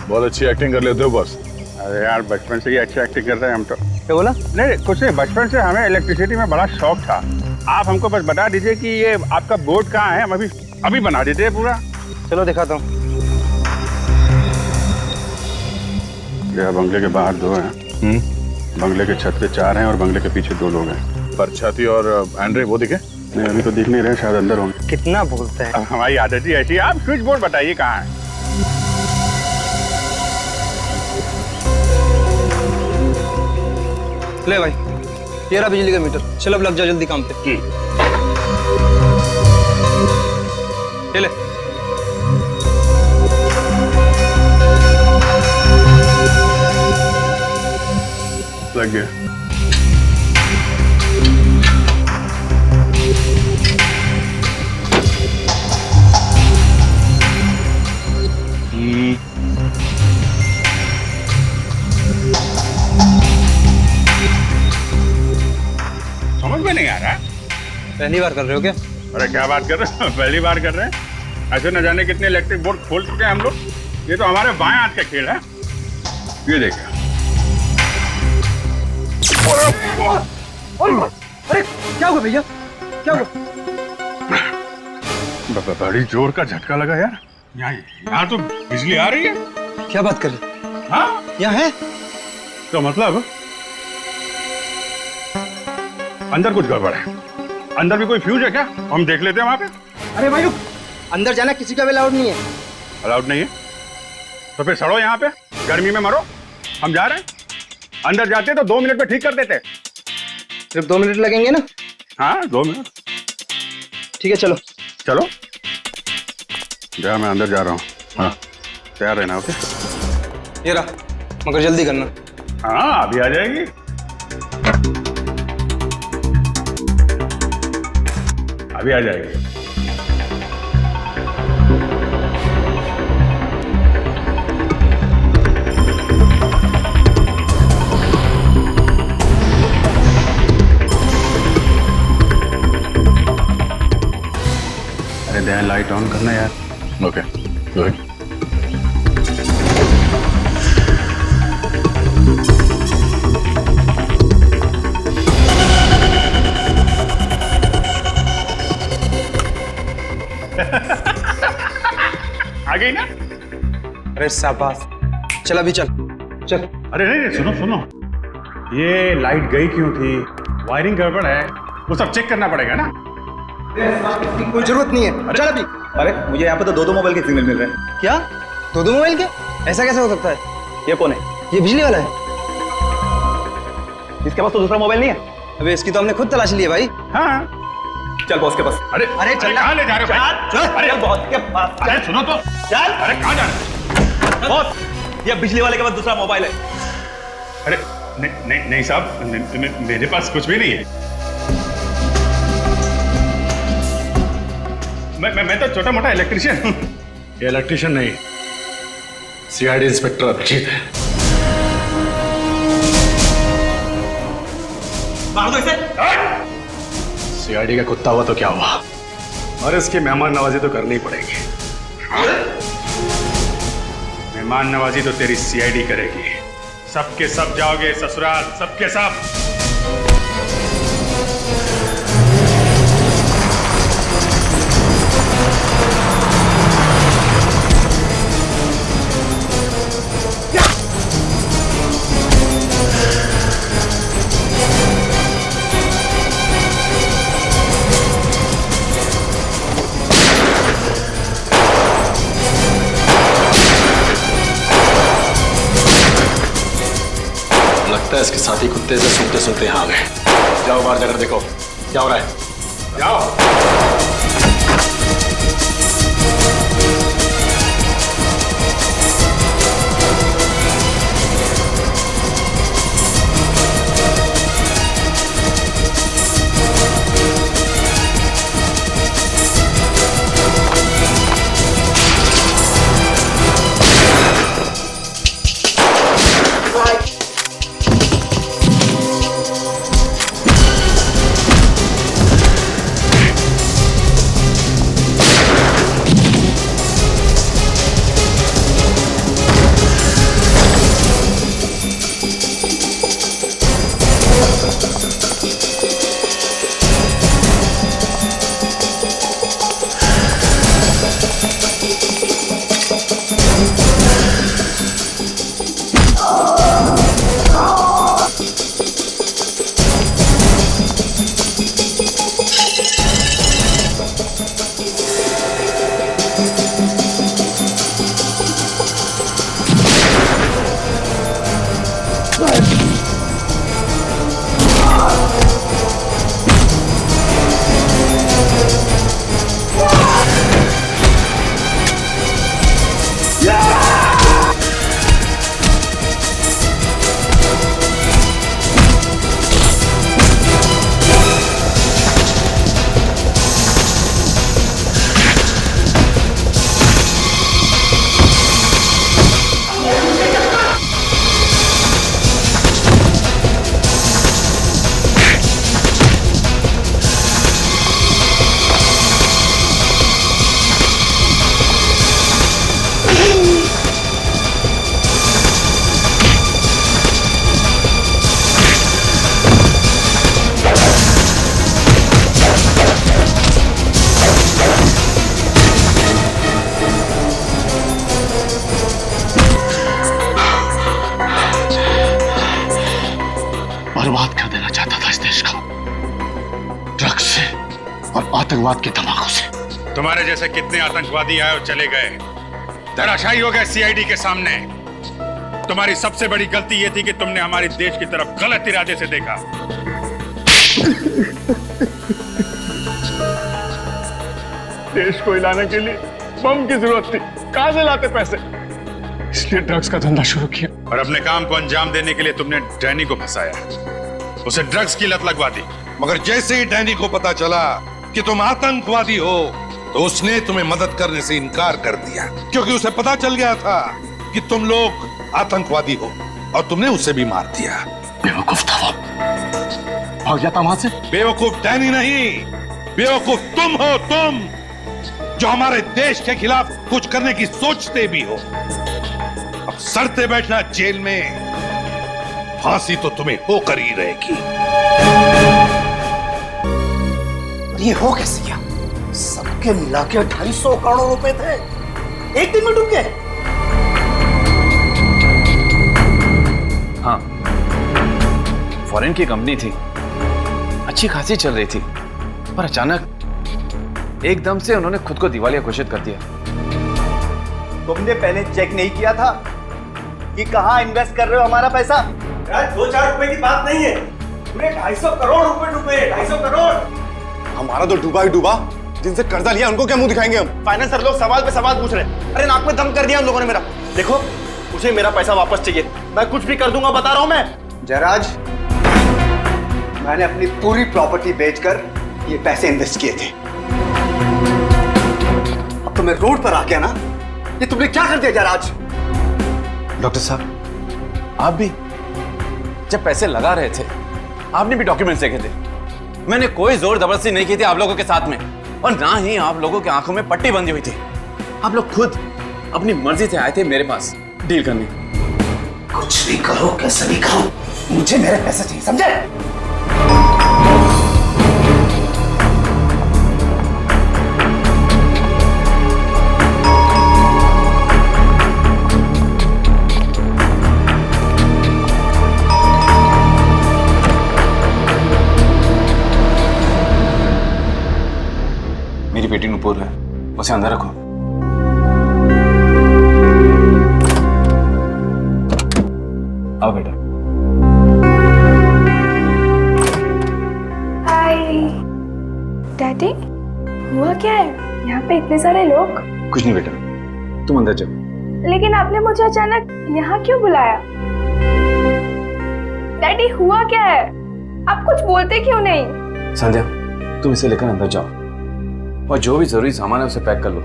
Speaker 13: बहुत अच्छी एक्टिंग कर लेते हो बॉस।
Speaker 11: अरे यार, बचपन से ही अच्छी एक्टिंग करते हैं हम तो।
Speaker 2: क्या बोला?
Speaker 11: नहीं कुछ नहीं, बचपन से हमें इलेक्ट्रिसिटी में बड़ा शौक था। आप हमको बस बता दीजिए कि ये आपका बोर्ड कहाँ है, हम अभी बना देते हैं पूरा।
Speaker 2: चलो दिखाता हूँ।
Speaker 3: यह बंगले के बाहर 2 हैं, बंगले के छत पे 4 हैं और बंगले के पीछे 2 लोग हैं।
Speaker 13: पर छाती और एंड्रे वो दिखे?
Speaker 3: नहीं अभी तो दिख नहीं रहे, शायद अंदर होंगे।
Speaker 2: कितना बोलते हैं।
Speaker 11: हमारी आदत ही ऐसी है। आप स्विच बोर्ड बताइए कहाँ है।
Speaker 2: ले भाई, ये रहा बिजली का मीटर। चलो अब लग जाओ जल्दी काम पे। ये ले।
Speaker 3: लग गया।
Speaker 11: समझ में नहीं आ रहा है।
Speaker 2: पहली बार कर रहे हो क्या?
Speaker 11: अरे क्या बात कर रहे हो, पहली बार कर रहे हैं। ऐसे न जाने कितने इलेक्ट्रिक बोर्ड खोल चुके हैं हम लोग। ये तो हमारे बाएं हाथ का खेल है। ये देखिए।
Speaker 2: अरे क्या हुआ भैया, क्या हुआ?
Speaker 11: बड़ी जोर का झटका लगा यार। यहाँ तो बिजली आ रही है।
Speaker 2: क्या बात कर रहे?
Speaker 11: हाँ
Speaker 2: यहाँ है
Speaker 11: तो मतलब अंदर कुछ गड़बड़ है। अंदर भी कोई फ्यूज है क्या? हम देख लेते हैं वहां पे।
Speaker 2: अरे भाई रुक, अंदर जाना किसी का भी अलाउड नहीं है।
Speaker 11: अलाउड नहीं है तो फिर सड़ो यहाँ पे, गर्मी में मरो। हम जा रहे हैं। अंदर जाते तो 2 मिनट में ठीक कर देते।
Speaker 2: सिर्फ 2 मिनट लगेंगे ना?
Speaker 11: हाँ 2 मिनट।
Speaker 2: ठीक है चलो।
Speaker 11: चलो
Speaker 3: जा, मैं अंदर जा रहा हूँ। हाँ तैयार रहना। ओके
Speaker 2: ये रहा, मगर जल्दी करना।
Speaker 11: हाँ अभी आ जाएगी। अभी आ जाएगी।
Speaker 3: अरे ध्यान, लाइट ऑन करना यार।
Speaker 13: Okay good.
Speaker 11: आ गई ना?
Speaker 2: अरे शाबाश, चल अभी चल चल।
Speaker 11: अरे नहीं सुनो सुनो, ये लाइट गई क्यों थी, वायरिंग गड़बड़ है, वो सब चेक करना पड़ेगा ना।
Speaker 2: कोई जरूरत नहीं है, चल अभी।
Speaker 12: अरे मुझे यहाँ पे तो 2 मोबाइल के सिग्नल मिल रहे हैं।
Speaker 2: क्या 2 मोबाइल के? ऐसा कैसे हो सकता है?
Speaker 12: ये कौन है?
Speaker 2: ये बिजली वाला है।
Speaker 12: इसके पास तो दूसरा मोबाइल नहीं है।
Speaker 2: अबे इसकी तो हमने खुद तलाश ली है भाई।
Speaker 11: हाँ
Speaker 12: चल बॉस के पास।
Speaker 11: अरे चल, कहाँ ले जा रहे हो भाई?
Speaker 12: चल
Speaker 11: अरे
Speaker 12: बॉस के पास।
Speaker 11: अरे सुनो तो,
Speaker 12: चल।
Speaker 11: अरे कहाँ जा रहे हो?
Speaker 12: बॉस ये बिजली वाले के पास दूसरा मोबाइल है।
Speaker 11: अरे
Speaker 3: नहीं साहब, मेरे पास कुछ भी नहीं है। मैं तो छोटा मोटा इलेक्ट्रिशियन हूँ।
Speaker 4: ये इलेक्ट्रिशियन नहीं, सीआईडी इंस्पेक्टर अभिजीत है। सीआईडी का कुत्ता हुआ तो क्या हुआ, और इसकी मेहमान नवाजी तो करनी पड़ेगी।
Speaker 3: मेहमान नवाजी तो तेरी सीआईडी करेगी। सबके सब जाओगे ससुराल, सबके सब।
Speaker 4: लगता है इसके साथी कुत्ते से सुनते सुनते यहाँ आ गए। जाओ बाहर जाकर देखो क्या हो रहा है। जाओ। बर्बाद कर देना चाहता था इस देश को, ड्रग्स से और आतंकवाद के धमाकों से।
Speaker 3: तुम्हारे जैसे कितने आतंकवादी आए और चले गए, धराशायी हो गए सीआईडी के सामने। तुम्हारी सबसे बड़ी गलती यह थी कि तुमने हमारे देश की तरफ गलत इरादे से देखा।
Speaker 10: देश को हिलाने के लिए बम की जरूरत थी, कहां से लाते पैसे? इसलिए ड्रग्स का धंधा शुरू किया।
Speaker 3: और अपने काम को अंजाम देने के लिए तुमने डैनी को फंसाया, उसे ड्रग्स की लत लगवा दी।
Speaker 1: मगर जैसे ही डैनी को पता चला कि तुम आतंकवादी हो तो उसने तुम्हें मदद करने से इनकार कर दिया, क्योंकि उसे पता चल गया था कि तुम लोग आतंकवादी हो और तुमने उसे भी मार दिया।
Speaker 4: बेवकूफ था वो, भाग जाता वहां से।
Speaker 1: बेवकूफ डैनी नहीं, बेवकूफ तुम हो, तुम जो हमारे देश के खिलाफ कुछ करने की सोचते भी हो। अब सड़ते बैठना जेल में, फांसी तो तुम्हें होकर ही रहेगी।
Speaker 16: ये हो कैसे गया? सबके मिला के 250 करोड़ रुपए थे, एक दिन में डूब गए।
Speaker 9: हाँ, फॉरेन की कंपनी थी, अच्छी खासी चल रही थी, पर अचानक एकदम से उन्होंने खुद को दिवालिया घोषित कर दिया।
Speaker 16: तुमने पहले चेक नहीं किया था कि कहां इन्वेस्ट कर रहे हो हमारा पैसा? यार 2-4 रुपए की बात नहीं है, पूरे 250 करोड़ रुपए डूबे, 250 करोड़।
Speaker 7: हमारा तो डूबा ही डूबा, जिनसे कर्जा लिया उनको क्या मुंह दिखाएंगे हम? फाइनेंसर लोग सवाल पे सवाल पूछ रहे हैं। अरे नाक में दम कर दिया उन लोगों ने मेरा। देखो, मुझे मेरा पैसा वापस चाहिए, मैं कुछ भी कर दूंगा, बता रहा हूं मैं।
Speaker 16: जयराज, मैंने अपनी पूरी प्रॉपर्टी बेचकर ये पैसे इन्वेस्ट किए थे। अब तो मैं रोड पर आ गया ना, ये तुमने क्या कर दिया जयराज?
Speaker 9: डॉक्टर साहब, आप भी जब पैसे लगा रहे थे आपने भी डॉक्यूमेंट्स देखे थे। मैंने कोई जोर जबरदस्ती नहीं की थी आप लोगों के साथ में, और ना ही आप लोगों की आंखों में पट्टी बंधी हुई थी। आप लोग खुद अपनी मर्जी से आए थे मेरे पास डील करने।
Speaker 16: कुछ भी करो, कैसे भी करो, मुझे मेरे पैसे चाहिए, समझे?
Speaker 9: मेरी बेटी नुपुर है, उसे अंदर रखो। आओ बेटा।
Speaker 17: हाय डैडी, हुआ क्या है यहाँ पे इतने सारे लोग?
Speaker 9: कुछ नहीं बेटा, तुम अंदर जाओ।
Speaker 17: लेकिन आपने मुझे अचानक यहाँ क्यों बुलाया? डैडी हुआ क्या है? आप कुछ बोलते क्यों नहीं?
Speaker 9: संध्या, तुम इसे लेकर अंदर जाओ और जो भी जरूरी सामान है उसे पैक कर लो।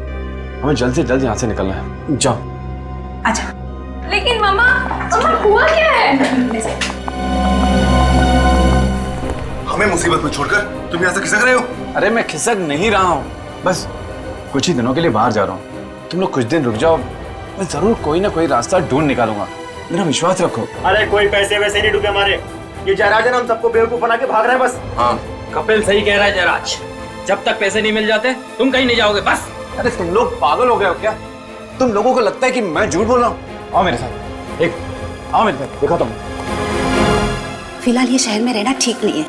Speaker 9: हमें जल्द से जल्द यहाँ से निकलना है। जाओ।
Speaker 17: अच्छा। लेकिन मम्मा हुआ क्या है?
Speaker 16: हमें मुसीबत में छोड़कर तुम यहाँ से खिसक रहे हो?
Speaker 9: अरे मैं खिसक नहीं रहा हूँ, बस कुछ ही दिनों के लिए बाहर जा रहा हूँ। तुम लोग कुछ दिन रुक जाओ, मैं जरूर कोई ना कोई रास्ता ढूंढ निकालूंगा, मेरा विश्वास रखो।
Speaker 16: अरे कोई पैसे वैसे नहीं डूबे हमारे, ये जयराज है, हम सबको बेवकूफ बना के भाग रहे हैं बस।
Speaker 9: हाँ
Speaker 2: कपिल सही कह रहा है जयराज, जब तक पैसे नहीं मिल जाते तुम कहीं नहीं जाओगे बस।
Speaker 9: अरे तुम लोग पागल हो गए हो क्या? तुम लोगों को लगता है कि मैं झूठ बोल रहा हूँ? आओ मेरे साथ, आओ मेरे साथ, देखो तुम।
Speaker 18: फिलहाल ये शहर में रहना ठीक नहीं है।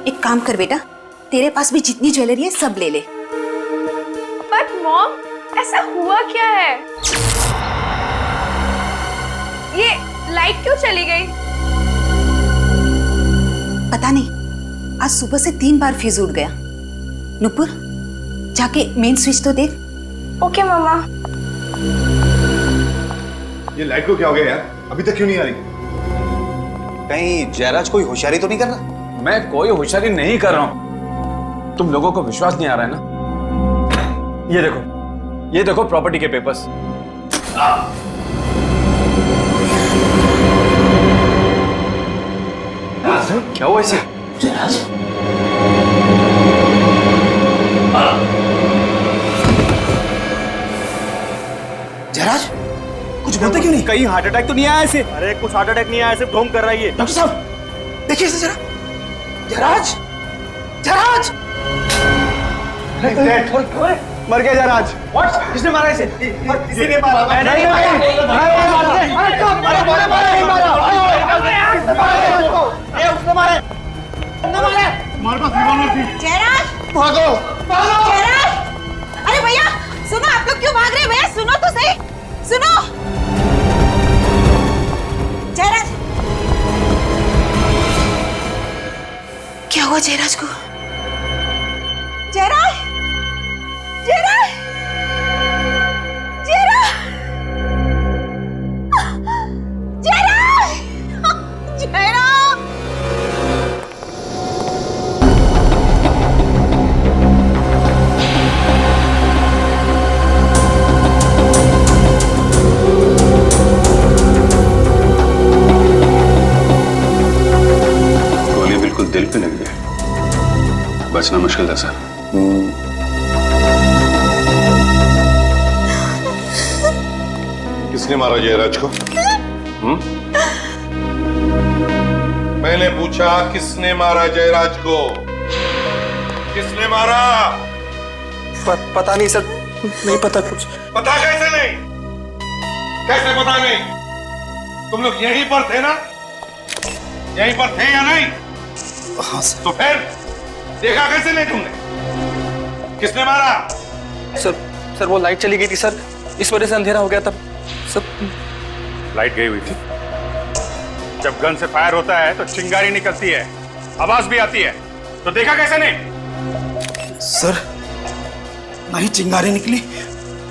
Speaker 18: एक काम कर बेटा, तेरे पास भी जितनी ज्वेलरी है सब ले ले।
Speaker 17: बट मॉम, ऐसा हुआ क्या है? ये लाइट क्यों चली गई?
Speaker 18: पता नहीं, आज सुबह से 3 बार फ्यूज उड़ गया। नुपुर, जाके मेन स्विच तो देख।
Speaker 17: ओके मामा।
Speaker 16: ये लाइट को क्या हो गया यार? अभी तक क्यों नहीं आ रही? कहीं जयराज कोई होशियारी तो नहीं कर रहा?
Speaker 9: मैं कोई होशियारी नहीं कर रहा हूं। तुम लोगों को विश्वास नहीं आ रहा है ना? ये देखो प्रॉपर्टी के पेपर्स। क्या हुआ इसे?
Speaker 16: जयराज, कुछ बोलते क्यों नहीं? कहीं हार्ट अटैक तो नहीं आया इसे? अरे कुछ हार्ट अटैक नहीं आया, सिर्फ ढोंग कर रहा है ये। डॉक्टर साहब देखिए इसे जरा। जयराज, जयराज मर गया जयराज। व्हाट? किसने मारा इसे? किसी ने मारा? मैं नहीं मारा। उसने मारा।
Speaker 17: हमारे पास रिवॉल्वर थी। जयराज
Speaker 16: भागो, भागो।
Speaker 17: जयराज, अरे भैया सुनो, आप लोग क्यों भाग रहे हैं? भैया सुनो तो सही, सुनो। जयराज,
Speaker 18: क्या हुआ जयराज को?
Speaker 17: जयराज, जयराज, जयराज, जयराज, जयराज।
Speaker 3: दिल पे लग गया, बचना मुश्किल था सर।
Speaker 1: किसने मारा जयराज को? मैंने पूछा किसने मारा जयराज को? किसने मारा?
Speaker 16: पता नहीं सर, नहीं पता कुछ।
Speaker 1: पता कैसे नहीं? कैसे पता नहीं? तुम लोग यहीं पर थे ना? यहीं पर थे या नहीं?
Speaker 16: हाँ सर।
Speaker 1: तो फिर देखा कैसे नहीं तुमने? किसने मारा?
Speaker 12: सर वो लाइट चली गई थी सर, इस वजह से अंधेरा हो गया तब सब।
Speaker 11: लाइट गई हुई थी। जब गन से फायर होता है तो चिंगारी निकलती है, आवाज भी आती है, तो देखा कैसे नहीं?
Speaker 16: सर ना ही चिंगारी निकली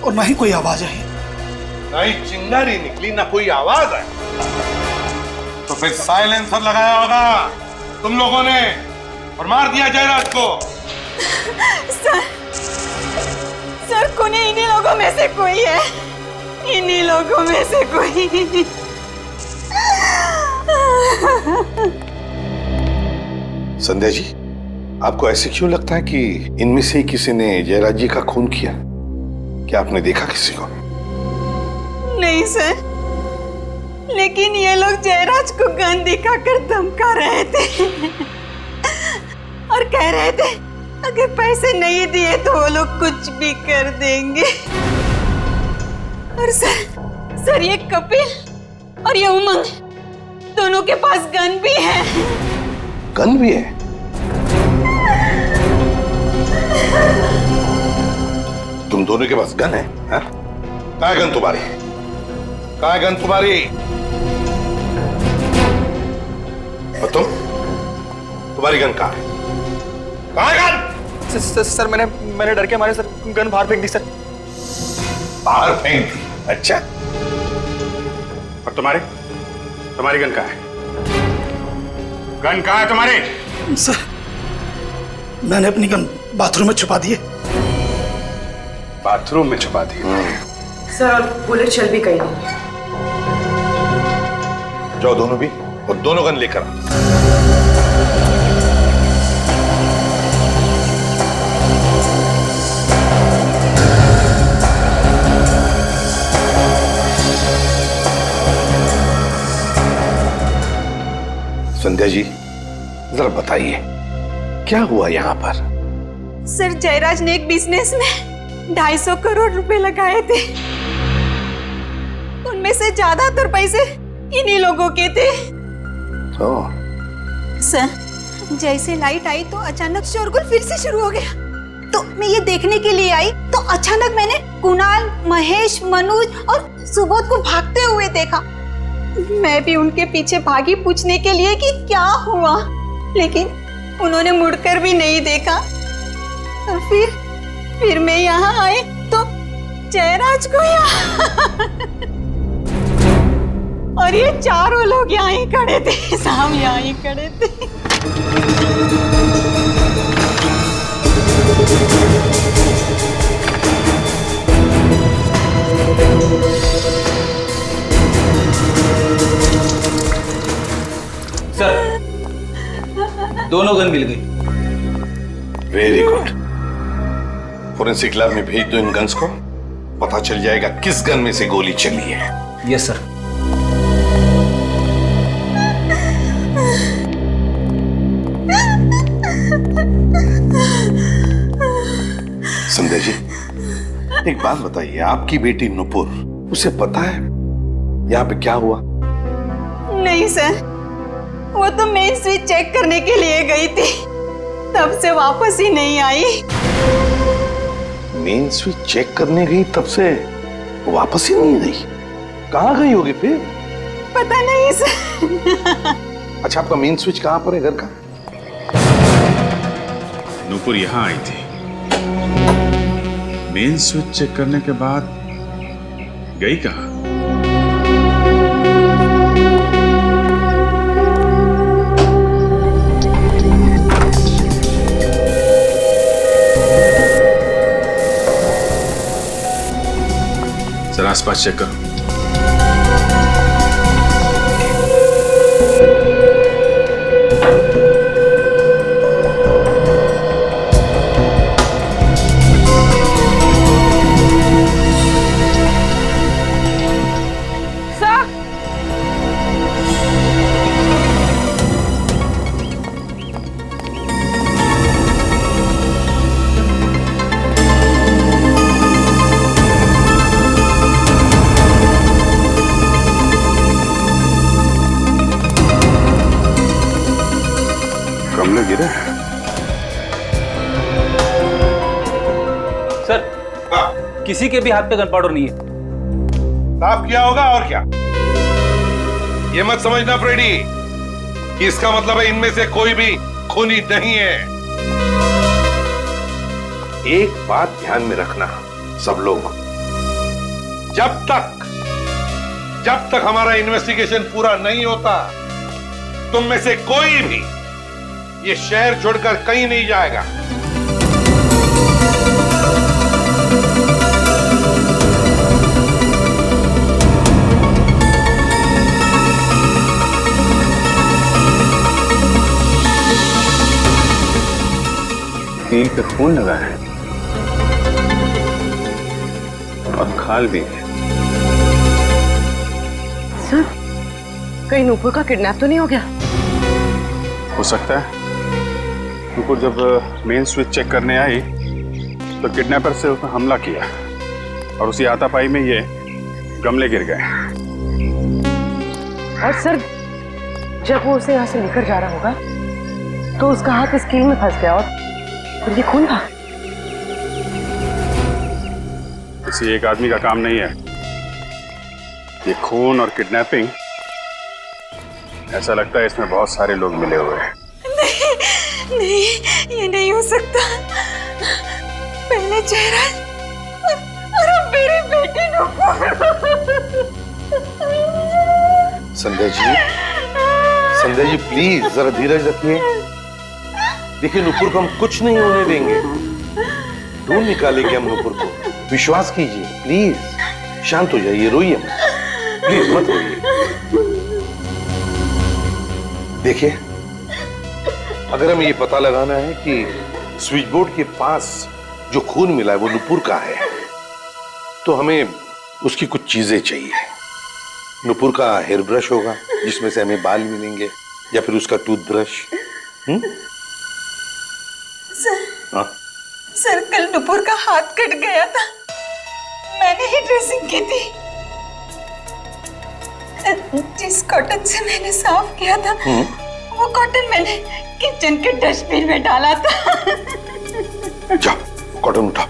Speaker 16: और ना ही कोई आवाज आई।
Speaker 1: ना ही चिंगारी निकली ना कोई आवाज आई। तो फिर साइलेंसर लगाया होगा तुम लोगों ने और मार दिया जयराज को।
Speaker 5: सर कुनी इन्हीं लोगों में से कोई है, इन्हीं लोगों में से कोई।
Speaker 1: संध्या जी, आपको ऐसे क्यों लगता है कि इनमें से किसी ने जयराज जी का खून किया? क्या आपने देखा किसी को?
Speaker 5: नहीं सर, लेकिन ये लोग जयराज को गन दिखाकर धमका रहे थे और कह रहे थे अगर पैसे नहीं दिए तो वो लोग कुछ भी कर देंगे। और सर ये कपिल और ये उमंग दोनों के पास गन भी है।
Speaker 1: गन भी है? तुम दोनों के पास गन है? कहाँ है गन तुम्हारी? कहाँ है गन तुम्हारी? और तुम्हारी गन कहाँ है? कहाँ है गन?
Speaker 7: सर मैंने डर के मारे सर गन बाहर फेंक दी सर।
Speaker 1: बाहर फेंक दी? अच्छा।
Speaker 11: और तुम्हारी गन कहाँ है? गन कहाँ है तुम्हारी?
Speaker 12: सर मैंने अपनी गन बाथरूम में छुपा दी है।
Speaker 11: बाथरूम में छुपा दी?
Speaker 8: सर और बुलेट चल भी गई नहीं।
Speaker 1: जाओ दोनों भी, और दोनों गन लेकर आओ। संध्या जी, जरा बताइए क्या हुआ यहाँ पर?
Speaker 5: सर जयराज ने एक बिजनेस में 250 करोड़ रुपए लगाए थे, उनमें से ज्यादातर पैसे इन्हीं लोगों के थे। सर जैसे लाइट आई तो अचानक शोरगुल फिर से शुरू हो गया, तो मैं ये देखने के लिए आई तो अचानक मैंने कुणाल, महेश, मनोज और सुबोध को भागते हुए देखा। मैं भी उनके पीछे भागी पूछने के लिए कि क्या हुआ, लेकिन उन्होंने मुड़कर भी नहीं देखा। और फिर मैं यहाँ आई तो जयराज को यहाँ और ये चारों लोग यहाँ ही खड़े थे, साहब यहाँ ही खड़े थे।
Speaker 12: सर दोनों गन मिल गई।
Speaker 1: Very good. फोरेंसिक लैब में भेज दो इन गन्स को, पता चल जाएगा किस गन में से गोली चली है।
Speaker 12: Yes sir.
Speaker 1: संध्या जी, एक बात बताइए, आपकी बेटी नुपुर, उसे पता है यहाँ पे क्या हुआ?
Speaker 5: नहीं सर, वो तो मेन स्विच चेक करने के लिए गई थी, तब से वापस ही नहीं आई।
Speaker 1: मेन स्विच चेक करने गई, तब से वापस ही नहीं आई? कहाँ गई होगी फिर?
Speaker 5: पता नहीं सर।
Speaker 1: अच्छा, आपका मेन स्विच कहाँ पर है घर का?
Speaker 3: नूपुर यहाँ आई थी, मेन स्विच चेक करने के बाद गई कहाँ? जरा आसपास चेक करो।
Speaker 1: गमले गिरे?
Speaker 12: सर किसी के भी हाथ पे गन पाउडर नहीं है।
Speaker 1: साफ किया होगा और क्या। ये मत समझना फ्रेडी कि इसका मतलब है इनमें से कोई भी खूनी नहीं है। एक बात ध्यान में रखना सब लोग, जब तक हमारा इन्वेस्टिगेशन पूरा नहीं होता, तुम में से कोई भी ये शहर छोड़कर कहीं नहीं जाएगा।
Speaker 3: कील पे खून लगा है और खाल भी है।
Speaker 8: सर, कहीं नूपुर का किडनैप तो नहीं हो गया?
Speaker 3: हो सकता है। नूपुर जब मेन स्विच चेक करने आई तो किडनैपर से उसने हमला किया और उसी हाथापाई में ये गमले गिर गए।
Speaker 8: और सर, जब वो उसे यहाँ से लेकर जा रहा होगा तो उसका हाथ इस कील में फंस गया और ये खून था।
Speaker 3: किसी एक आदमी का काम नहीं है ये खून और किडनैपिंग। ऐसा लगता है इसमें बहुत सारे लोग मिले हुए हैं।
Speaker 5: नहीं, ये नहीं हो सकता। पहले चेहरा और अब मेरी बेटी
Speaker 1: संध्या जी प्लीज जरा धीरज रखिए। देखिए नुपुर को हम कुछ नहीं होने देंगे, ढूंढ निकालेंगे हम नुपुर को। विश्वास कीजिए, प्लीज शांत हो जाइए, रोइए मत, प्लीज मत रोइए। देखिए अगर हमें ये पता लगाना है कि स्विच बोर्ड के पास जो खून मिला है वो नुपुर का है तो हमें उसकी कुछ चीजें चाहिए। नुपुर का हेयर ब्रश होगा जिसमें से हमें बाल मिलेंगे, या फिर उसका टूथब्रश।
Speaker 5: सर, कल नुपुर का हाथ कट गया था, मैंने ही ड्रेसिंग की थी। जिस कॉटन से मैंने साफ किया था वो कॉटन मैंने किचन के डस्टबिन में डाला था।
Speaker 1: जाओ कॉटन उठा।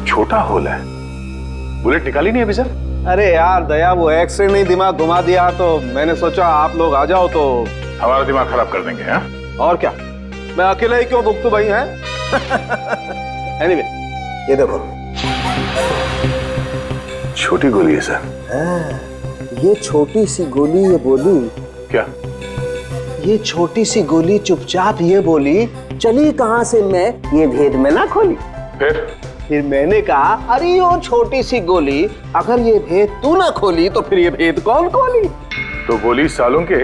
Speaker 13: छोटा होल है, बुलेट निकाली नहीं अभी सर?
Speaker 4: अरे यार दया, वो एक्सरे नहीं दिमाग घुमा दिया तो मैंने सोचा आप लोग आ जाओ तो
Speaker 13: हमारा दिमाग खराब कर देंगे। हाँ
Speaker 4: और क्या, मैं अकेला ही क्यों भुगतू भाई है। एनीवे, ये देखो
Speaker 13: छोटी गोली है सर।
Speaker 19: ये छोटी सी गोली ये बोली
Speaker 13: क्या?
Speaker 19: ये छोटी सी गोली चुपचाप ये बोली, चली कहां से मैं ये भेद में ना खोली। फिर मैंने कहा अरे वो छोटी सी गोली, अगर ये भेद तू ना खोली तो फिर ये भेद कौन खोली?
Speaker 13: तो गोली सालों के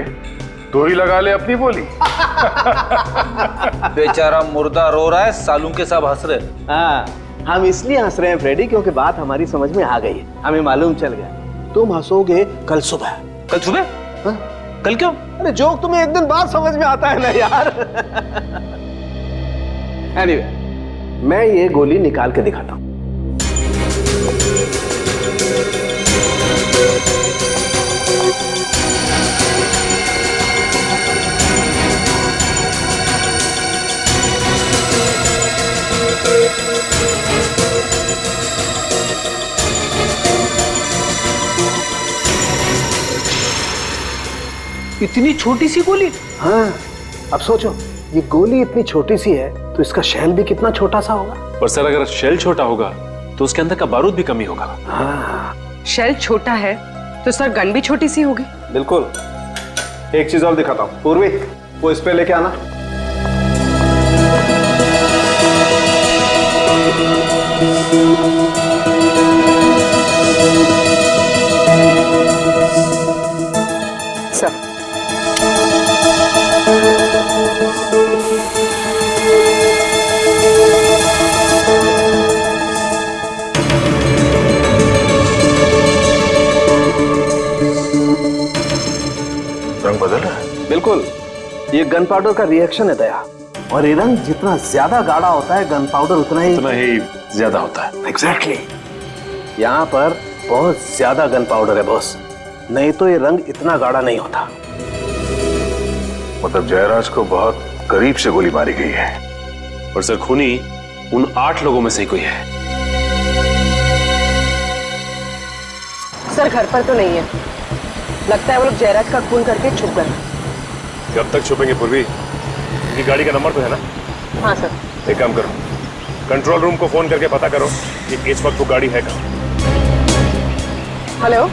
Speaker 13: तू ही लगा ले अपनी बोली।
Speaker 14: बेचारा मुर्दा रो रहा है, सालू के सब हंस रहे।
Speaker 19: हाँ, हम इसलिए हंस रहे हैं फ्रेडी क्योंकि बात हमारी समझ में आ गई है, हमें मालूम चल गया। तुम हंसोगे कल सुबह।
Speaker 14: कल सुबह? हाँ? कल क्यों?
Speaker 19: अरे जोक तुम्हें एक दिन बाद समझ में आता है ना यार। एनीवे, मैं ये गोली निकाल के दिखाता हूं।
Speaker 14: इतनी छोटी सी गोली?
Speaker 19: हाँ, अब सोचो ये गोली इतनी छोटी सी है तो इसका शेल भी कितना छोटा सा होगा।
Speaker 6: पर सर अगर शेल छोटा होगा तो उसके अंदर का बारूद भी कम ही होगा।
Speaker 19: हाँ।
Speaker 8: शेल छोटा है तो सर गन भी छोटी सी होगी।
Speaker 4: बिल्कुल। एक चीज और दिखाता हूँ, पूर्वी वो इस पे लेके आना।
Speaker 19: सर
Speaker 13: रंग बदल रहा है।
Speaker 19: बिल्कुल, ये गन पाउडर का रिएक्शन है दया, और ये रंग जितना ज्यादा गाढ़ा होता है गन पाउडर उतना ही
Speaker 6: ज्यादा होता है।
Speaker 19: एग्जैक्टली। यहाँ पर बहुत ज्यादा गन पाउडर है बॉस, नहीं तो ये रंग इतना गाढ़ा नहीं होता।
Speaker 13: मतलब जयराज को बहुत करीब से गोली मारी गई है।
Speaker 6: और सर खूनी उन 8 लोगों में से ही कोई है।
Speaker 8: सर घर पर तो नहीं है, लगता है वो लोग जयराज का खून करके छुप गए।
Speaker 6: कब तक छुपेंगे पूर्वी? उनकी गाड़ी का नंबर तो है ना?
Speaker 8: हाँ सर।
Speaker 6: एक काम करो, कंट्रोल रूम को फोन करके पता करो कि इस वक्त वो गाड़ी है कहाँ।
Speaker 8: हेलो,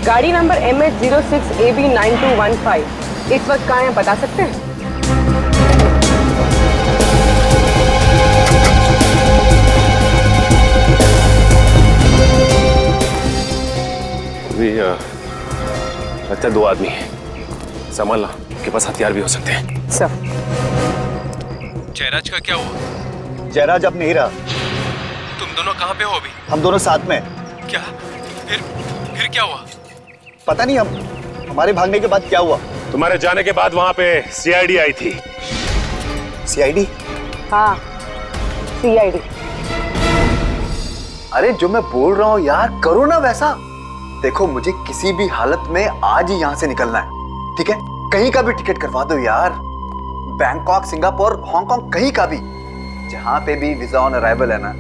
Speaker 8: गाड़ी नंबर MH06AB9215 इस वक्त कहाँ है बता सकते हैं?
Speaker 6: लगता है 2 आदमी हैं, संभालना, के पास हथियार भी हो सकते हैं।
Speaker 8: सर
Speaker 6: जयराज का क्या हुआ?
Speaker 16: जयराज अब नहीं रहा।
Speaker 6: तुम दोनों कहाँ पे हो अभी?
Speaker 16: हम दोनों साथ में।
Speaker 6: क्या? फिर क्या हुआ?
Speaker 16: पता नहीं, हम हमारे भागने के बाद क्या हुआ।
Speaker 6: तुम्हारे जाने के बाद वहां पे CID आई थी।
Speaker 16: CID?
Speaker 8: हाँ, CID।
Speaker 7: अरे जो मैं बोल रहा हूँ यार, करो ना वैसा। देखो मुझे किसी भी हालत में आज ही यहाँ से निकलना है, ठीक है? कहीं का भी टिकट करवा दो यार, बैंकॉक, सिंगापुर, हांगकांग, कहीं का भी, जहां पे भी वीजा ऑन अराइवल है ना,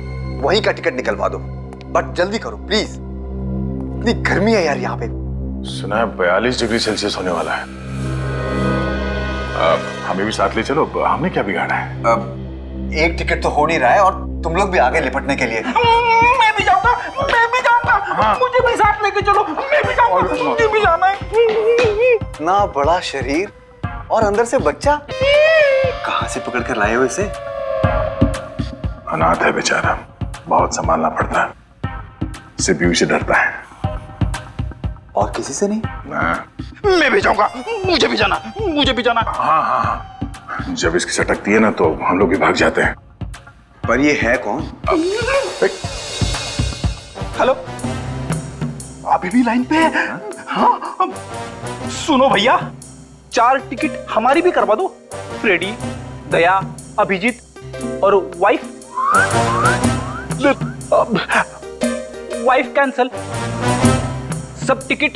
Speaker 7: वहीं का टिकट निकलवा दो। बट जल्दी करो प्लीज, इतनी गर्मी है यार यहाँ पे।
Speaker 13: सुना है 42 डिग्री सेल्सियस होने वाला है। हमें भी साथ ले चलो, हमने क्या बिगाड़ा है?
Speaker 7: अब एक टिकट तो हो नहीं रहा है और तुम लोग भी आगे लिपटने के लिए।
Speaker 14: मैं भी जाऊंगा, मैं भी जाऊंगा। मुझे भी साथ लेके चलो, मैं भी जाऊंगा, मुझे भी जाना है।
Speaker 7: इतना बड़ा शरीर और अंदर से बच्चा, कहां से पकड़ कर लाए हो इसे?
Speaker 13: अनाथ है बेचारा, बहुत संभालना पड़ता है, सिर्फ बीवी से डरता है।
Speaker 7: और किसी से नहीं?
Speaker 14: मैं भी जाऊंगा, मुझे भी जाना, मुझे भी जाना।
Speaker 13: हाँ हाँ हाँ, जब इसकी सटकती है ना तो हम लोग भी भाग जाते हैं।
Speaker 7: पर ये है कौन?
Speaker 14: हेलो, अभी भी लाइन पे है? हाँ, सुनो भैया, 4 टिकट हमारी भी करवा दो। फ्रेडी, दया, अभिजीत और वाइफ कैंसल। सब टिकट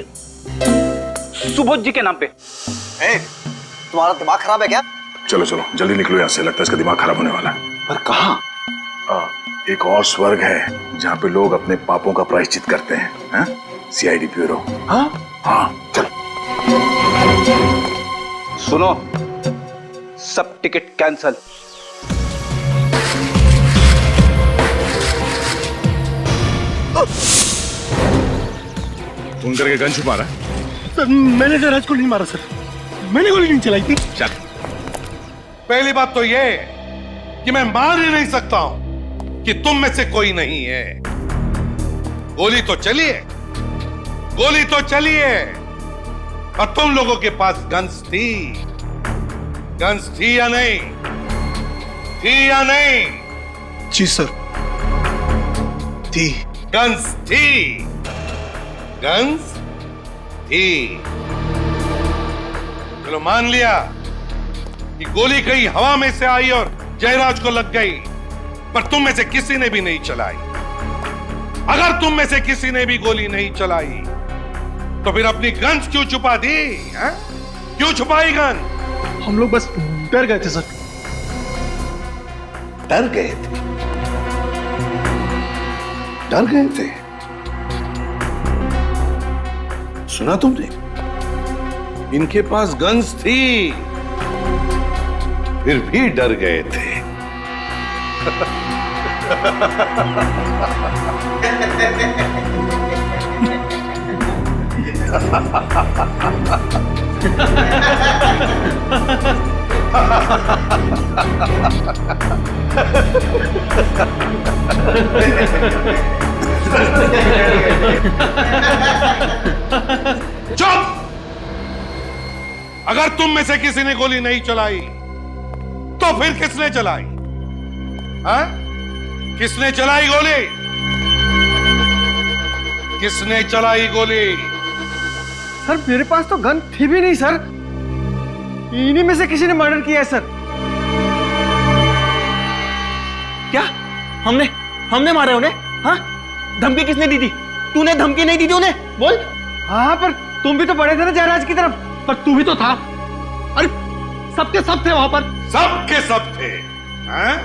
Speaker 14: सुबोध जी के नाम पे।
Speaker 7: तुम्हारा दिमाग खराब है क्या?
Speaker 13: चलो चलो जल्दी निकलो यहाँ से, लगता है इसका दिमाग खराब होने वाला है।
Speaker 7: पर कहाँ?
Speaker 13: एक और स्वर्ग है जहाँ पे लोग अपने पापों का प्रायश्चित करते हैं, हाँ? CID bureau.
Speaker 7: हाँ
Speaker 13: हाँ चलो।
Speaker 14: सुनो, सब टिकट कैंसल।
Speaker 1: फोन करके गन छुपा रहा है?
Speaker 10: सर मैंने जयराज को नहीं मारा सर, मैंने गोली नहीं चलाई थी।
Speaker 1: चल, पहली बात तो ये कि मैं मान ही नहीं सकता हूं कि तुम में से कोई नहीं है। गोली तो चली है, गोली तो चली है, और तुम लोगों के पास गन्स थी। गन्स थी या नहीं? थी या नहीं?
Speaker 12: जी सर, थी।
Speaker 1: गन्स थी, गन्स थी। चलो मान लिया कि गोली कहीं हवा में से आई और जयराज को लग गई, पर तुम में से किसी ने भी नहीं चलाई। अगर तुम में से किसी ने भी गोली नहीं चलाई तो फिर अपनी गन्स क्यों छुपा दी? है? क्यों छुपाई गन?
Speaker 10: हम लोग बस डर गए थे सर।
Speaker 1: डर गए थे? डर गए थे? सुना तुमने? इनके पास गन्स थी, फिर भी डर गए थे। चुप! अगर तुम में से किसी ने गोली नहीं चलाई तो फिर किसने चलाई? हाँ? किसने चलाई गोली? किसने चलाई गोली?
Speaker 10: सर मेरे पास तो गन थी भी नहीं सर, इन्हीं में से किसी ने मर्डर किया है सर।
Speaker 12: क्या? हमने मारा उन्हें? हाँ? धमकी किसने दी थी? तूने धमकी नहीं दी थी उन्हें? बोल।
Speaker 10: हाँ पर तुम भी तो बड़े थे ना जयराज की तरफ, पर तू भी तो था। अरे सबके सब थे वहां पर।
Speaker 1: सबके सब थे, हैं?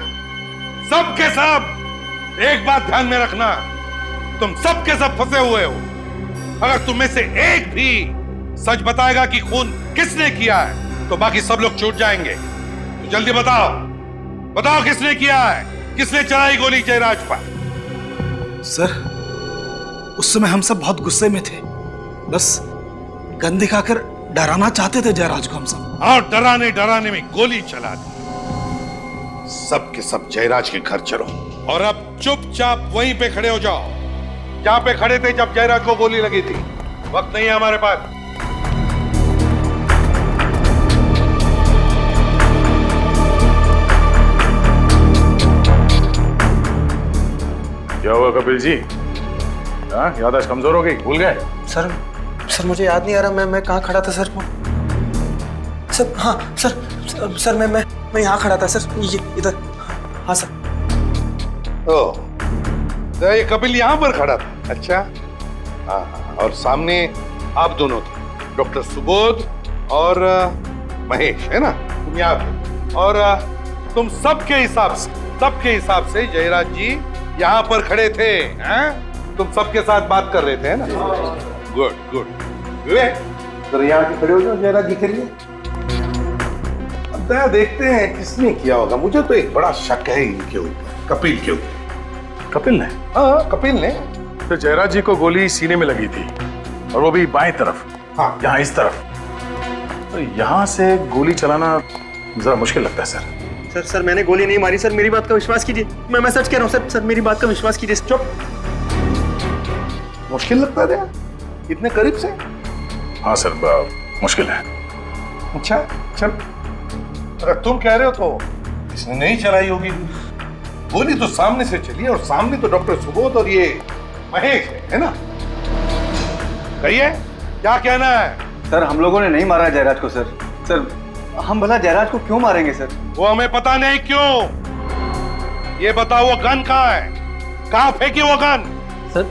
Speaker 1: सबके सब। एक बात ध्यान में रखना, तुम सबके सब फंसे हुए हो। अगर तुम में से एक भी सच बताएगा कि खून किसने किया है तो बाकी सब लोग छूट जाएंगे। तो जल्दी बताओ, बताओ किसने किया है, किसने चलाई गोली जयराज पर?
Speaker 12: सर, उस समय हम सब बहुत गुस्से में थे, बस गन दिखाकर डराना चाहते थे जयराज को हम सब।
Speaker 1: और डराने डराने में गोली चला दी। सब के सब जयराज के घर चलो और अब चुपचाप वहीं पे खड़े हो जाओ जहां पे खड़े थे जब जयराज को गोली लगी थी। वक्त नहीं है हमारे पास।
Speaker 13: क्या हुआ कपिल जी? हाँ, याददाश्त कमजोर हो गई, भूल गए?
Speaker 19: सर मुझे याद नहीं आ रहा मैं कहाँ खड़ा था सर। सर हाँ सर मैं यहाँ खड़ा था सर, ये इधर। हाँ सर।
Speaker 1: ओ, तो ये कपिल यहाँ पर खड़ा था? अच्छा। हाँ, और सामने आप दोनों थे, डॉक्टर सुबोध और महेश, है ना? तुम यहाँ पे, और तुम सबके हिसाब से जयराज जी यहाँ पर खड़े थे, हैं? तुम सबके साथ बात कर रहे थे, है ना? Good good. विवेक, तो यहाँ के खड़े हो जाओ जयराज जी के लिए। अब दया देखते हैं किसने किया होगा। मुझे तो एक बड़ा शक है इनके ऊपर, कपिल के ऊपर।
Speaker 13: कपिल ने?
Speaker 1: हाँ, कपिल ने।
Speaker 13: तो जयराज जी को गोली सीने में लगी थी और वो भी बाएं तरफ।
Speaker 1: हाँ,
Speaker 13: यहाँ इस तरफ। तो यहाँ से गोली चलाना जरा मुश्किल लगता है सर।
Speaker 16: सर मैंने गोली नहीं मारी सर, मेरी बात का विश्वास कीजिए। मैं सच कह रहा हूँ सर, मेरी बात का विश्वास कीजिए।
Speaker 1: चुप। मुश्किल लगता है इतने करीब से?
Speaker 13: हाँ सर, मुश्किल है।
Speaker 1: अच्छा चल, अगर तुम कह रहे हो तो इसने नहीं चलाई होगी गोली। तो सामने से चली और सामने तो डॉक्टर सुबोध और ये महेश है ना? कहिए, क्या कहना है?
Speaker 7: सर हम लोगों ने नहीं मारा जयराज को सर। सर हम भला जयराज को क्यों मारेंगे सर?
Speaker 1: वो हमें पता नहीं क्यों। ये बताओ वो गन कहाँ है? कहाँ फेंकी वो गन?
Speaker 12: सर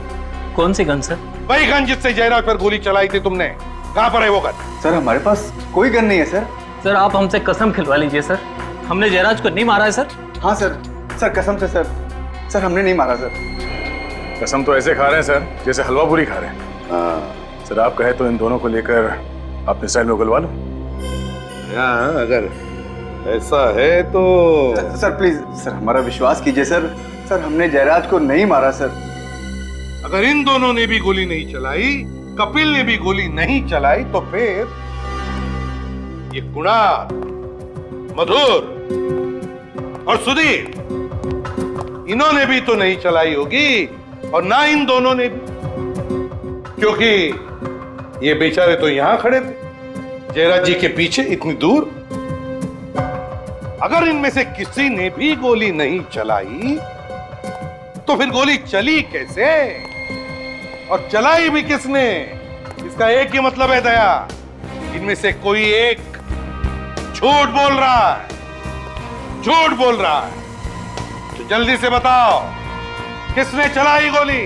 Speaker 12: कौन सी गन सर?
Speaker 1: वही गन जिससे जयराज पर गोली चलाई थी तुमने। कहाँ पर है वो गन?
Speaker 7: सर हमारे पास कोई गन नहीं है सर।
Speaker 12: सर आप हमसे कसम खिलवा लीजिए सर, हमने जयराज को नहीं मारा है सर।
Speaker 7: हाँ सर कसम से सर हमने नहीं मारा सर।
Speaker 13: कसम तो ऐसे खा रहे हैं सर जैसे हलवा पूरी खा रहे हैं। सर आप कहे तो इन दोनों को लेकर अपने साइड में उगलवा लो।
Speaker 1: अगर ऐसा है तो
Speaker 7: सर प्लीज सर हमारा विश्वास कीजिए सर। सर हमने जयराज को नहीं मारा सर।
Speaker 1: अगर इन दोनों ने भी गोली नहीं चलाई, कपिल ने भी गोली नहीं चलाई, तो फिर ये कुणाल, मधुर और सुधीर, इन्होंने भी तो नहीं चलाई होगी और ना इन दोनों ने भी, क्योंकि ये बेचारे तो यहां खड़े थे जयराज जी के पीछे इतनी दूर। अगर इनमें से किसी ने भी गोली नहीं चलाई तो फिर गोली चली कैसे और चलाई भी किसने? इसका एक ही मतलब है दया, इनमें से कोई एक झूठ बोल रहा है, झूठ बोल रहा है। तो जल्दी से बताओ किसने चलाई गोली?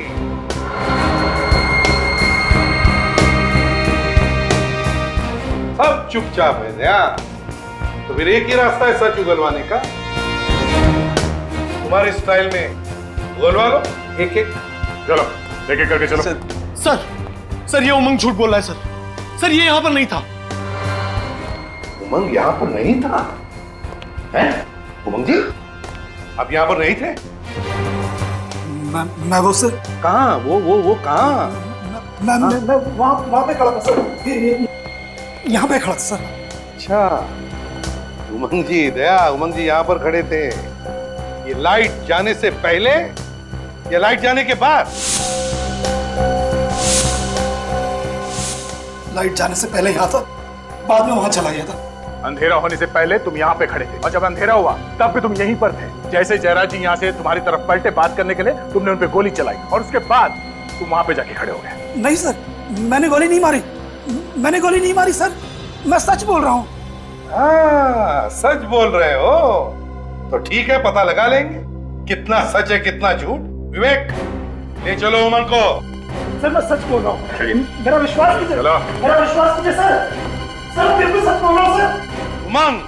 Speaker 1: सब चुपचाप है दया। तो फिर एक ही रास्ता है सच उगलवाने का। तुम्हारे स्टाइल में उगलवा लो एक एक।
Speaker 13: चलो एक एक करके चलो।
Speaker 10: सर ये उमंग झूठ बोल रहा है सर ये यहाँ पर नहीं था।
Speaker 1: उमंग यहाँ पर नहीं था? हैं? उमंग जी आप यहाँ पर नहीं थे?
Speaker 12: मैं वो सर
Speaker 1: कहाँ? वो कहाँ?
Speaker 12: मैं वहाँ पे खड़ा था सर, यहाँ पे खड़ा था सर।
Speaker 1: अच्छा उमंग जी, दया उमंग जी यहाँ पर खड़े थे। ये लाइट जाने से पहले या लाइट जाने के बाद?
Speaker 12: लाइट जाने से पहले यहाँ था, बाद में वहाँ चला गया था।
Speaker 13: अंधेरा होने से पहले तुम यहाँ पे खड़े थे और जब अंधेरा हुआ तब भी तुम यहीं पर थे। जैसे जयराज जी यहाँ से तुम्हारी तरफ पलटे बात करने के लिए, तुमने उन पे गोली चलाई और उसके बाद तुम वहां पे जाके खड़े हो गए।
Speaker 12: नहीं सर, मैंने गोली नहीं मारी, मैंने गोली नहीं मारी सर, मैं सच बोल रहा हूँ।
Speaker 1: हाँ सच बोल रहे हो तो ठीक है, पता लगा लेंगे कितना सच है कितना झूठ। विवेक ले चलो उमंग को।
Speaker 10: सर मैं सच बोल रहा हूँ, मेरा विश्वास कीजिए।
Speaker 1: चलो
Speaker 10: मेरा विश्वास कीजिए सर, सर बिल्कुल सच बोल रहा हूँ सर।
Speaker 1: उमंग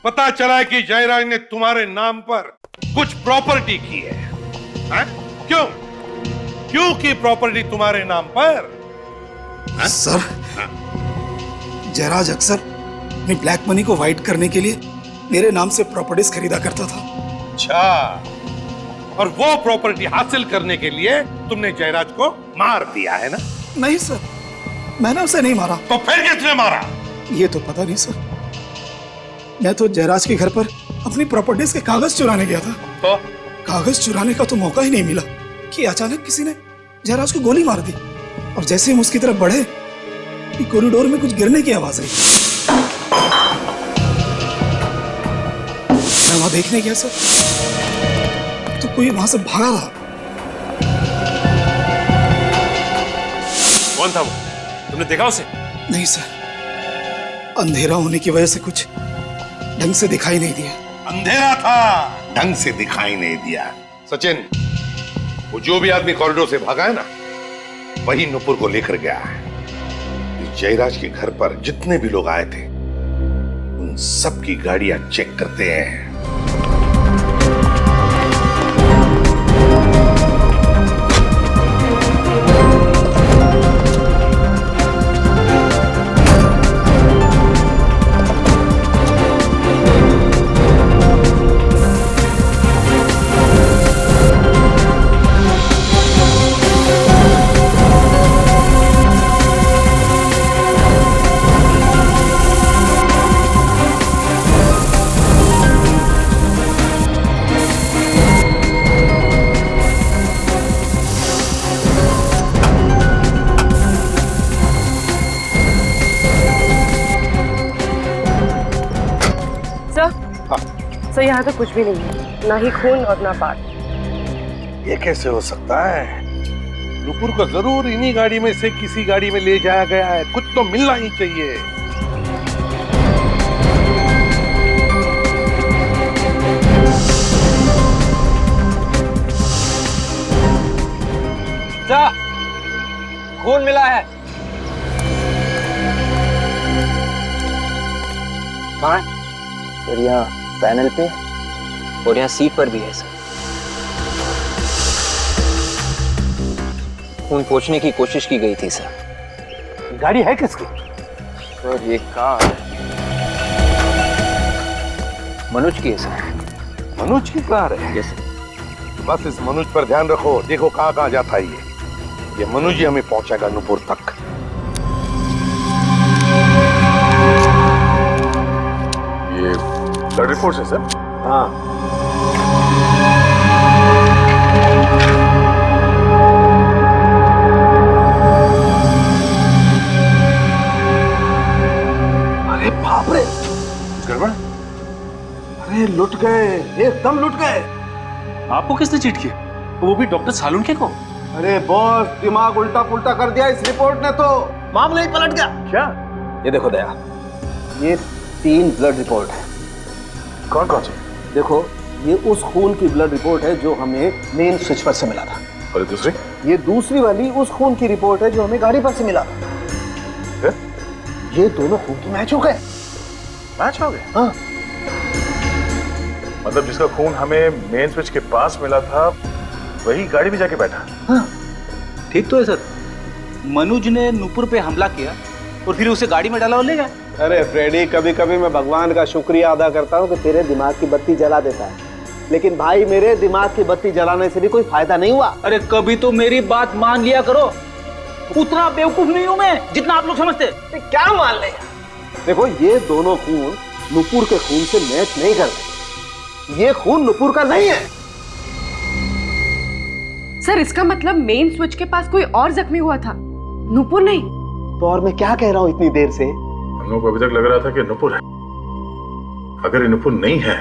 Speaker 1: पता चला है कि जयराज ने तुम्हारे नाम पर कुछ प्रॉपर्टी की है, हैं? क्यों क्यों की प्रॉपर्टी तुम्हारे नाम पर?
Speaker 12: सर, जयराज अक्सर अपनी ब्लैक मनी को वाइट करने के लिए मेरे नाम से प्रॉपर्टीज खरीदा करता था।
Speaker 1: अच्छा, और वो प्रॉपर्टी हासिल करने के लिए तुमने जयराज को मार दिया है ना?
Speaker 12: नहीं सर, मैंने उसे नहीं मारा।
Speaker 1: तो फिर किसने मारा?
Speaker 12: ये तो पता नहीं सर। मैं तो जयराज के घर पर अपनी प्रॉपर्टीज के कागज चुराने गया था।
Speaker 1: तो
Speaker 12: कागज चुराने का तो मौका ही नहीं मिला कि अचानक किसी ने जयराज को गोली मार दी, और जैसे हम उसकी तरफ बढ़े कि कॉरिडोर में कुछ गिरने की आवाज आई। मैं वहां देखने गया सर, तो कोई वहां से भागा था।
Speaker 6: कौन था वो? तुमने देखा उसे?
Speaker 12: नहीं सर, अंधेरा होने की वजह से कुछ ढंग से दिखाई नहीं दिया।
Speaker 1: अंधेरा था, ढंग से दिखाई नहीं दिया। सचिन, वो जो भी आदमी कॉरिडोर से भागा है ना, वही नुपुर को लेकर गया है। इस जयराज के घर पर जितने भी लोग आए थे, उन सब की गाड़ियां चेक करते हैं।
Speaker 8: सर, यहाँ तो कुछ भी नहीं है, ना ही खून और ना पार्ट।
Speaker 1: ये कैसे हो सकता है? नुपुर को जरूर इन्हीं गाड़ी में से किसी गाड़ी में ले जाया गया है। कुछ तो मिलना ही चाहिए।
Speaker 15: खून मिला है।
Speaker 19: कहाँ है? सर, यहाँ पैनल पे और यहाँ सीट पर भी है सर। खून पोंछने की कोशिश की गई थी सर।
Speaker 16: गाड़ी है किसकी?
Speaker 19: सर, ये कार मनोज की है सर।
Speaker 1: मनोज की कार है?
Speaker 19: Yes sir.
Speaker 1: बस इस मनोज पर ध्यान रखो, देखो कहाँ कहाँ जाता है ये मनोज ही हमें पहुंचाएगा नुपुर तक।
Speaker 13: ये ब्लड रिपोर्ट है सर?
Speaker 19: हाँ।
Speaker 16: अरे बाप रे,
Speaker 13: गड़बड़?
Speaker 16: अरे लुट गए, एकदम लुट गए।
Speaker 14: आपको किसने चीट किया? वो भी डॉक्टर सालुंके को?
Speaker 16: अरे बॉस, दिमाग उल्टा पुल्टा कर दिया इस रिपोर्ट ने तो। मामला ही पलट गया।
Speaker 14: क्या?
Speaker 19: ये देखो दया, ये 3 ब्लड रिपोर्ट है।
Speaker 13: कौन कौन सी?
Speaker 19: देखो, ये उस खून की ब्लड रिपोर्ट है जो हमें मेन स्विच पर से मिला था।
Speaker 13: और दूसरी?
Speaker 19: ये दूसरी वाली उस खून की रिपोर्ट है जो हमें गाड़ी पर से मिला था। ये दोनों खून की मैच हो गए।
Speaker 13: मैच हो गए?
Speaker 19: हाँ।
Speaker 13: मतलब जिसका खून हमें मेन स्विच के पास मिला था, वही गाड़ी में जाके बैठा।
Speaker 19: हाँ।
Speaker 12: ठीक तो है सर। मनोज ने नुपुर पे हमला किया और फिर उसे गाड़ी में डाला और ले गया।
Speaker 19: अरे फ्रेडी, कभी कभी मैं भगवान का शुक्रिया अदा करता हूँ कि तेरे दिमाग की बत्ती जला देता है, लेकिन भाई मेरे दिमाग की बत्ती जलाने से भी कोई फायदा नहीं हुआ।
Speaker 12: अरे कभी तो मेरी बात मान लिया करो। उतना बेवकूफ नहीं हूं मैं जितना आप लोग समझते।
Speaker 19: क्या मान ले? देखो, ये दोनों खून नुपुर के खून से मैच नहीं करते। ये खून नुपुर का नहीं है।
Speaker 8: सर, इसका मतलब मेन स्विच के पास कोई और जख्मी हुआ था, नुपुर नहीं।
Speaker 19: तो और मैं क्या कह रहा हूं इतनी देर से?
Speaker 13: हम लोग को अभी तक लग रहा था कि नुपुर है। अगर ये नुपुर नहीं है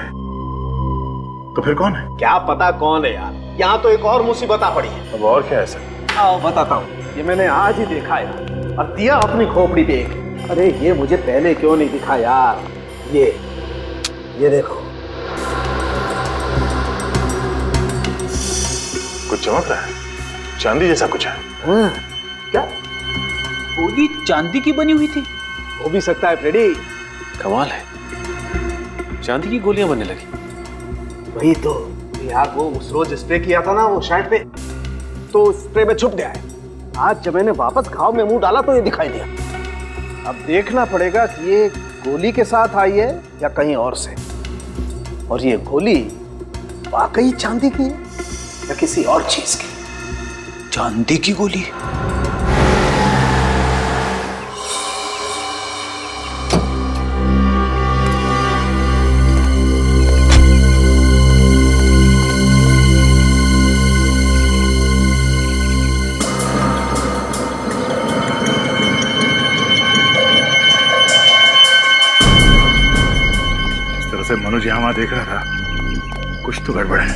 Speaker 13: तो फिर कौन है?
Speaker 19: क्या पता कौन है यार। यहाँ तो एक और मुसीबत आ पड़ी है।
Speaker 13: अब और क्या है सर?
Speaker 19: आओ बताता हूँ। ये मैंने आज ही देखा यार, और दिया अपनी खोपड़ी देख। अरे ये मुझे पहले क्यों नहीं दिखा यार? ये देखो,
Speaker 13: कुछ चमक रहा है, चांदी जैसा कुछ है।
Speaker 19: हाँ। क्या
Speaker 12: गोली चांदी की बनी हुई थी?
Speaker 19: हो भी सकता है फ्रेडी।
Speaker 13: कमाल है,
Speaker 6: चांदी की गोलियां बनने लगी।
Speaker 19: वही तो, आग वो उस रोज स्प्रे किया था ना वो शर्ट पे, तो स्प्रे में छुप गया है। आज जब मैंने वापस घाव में मुंह डाला तो ये दिखाई दिया। अब देखना पड़ेगा कि ये गोली के साथ आई है या कहीं और से, और ये गोली वाकई चांदी की है या किसी और चीज की।
Speaker 14: चांदी की गोली?
Speaker 13: से मनोज यहाँ वहां देख रहा था, कुछ तो गड़बड़ है।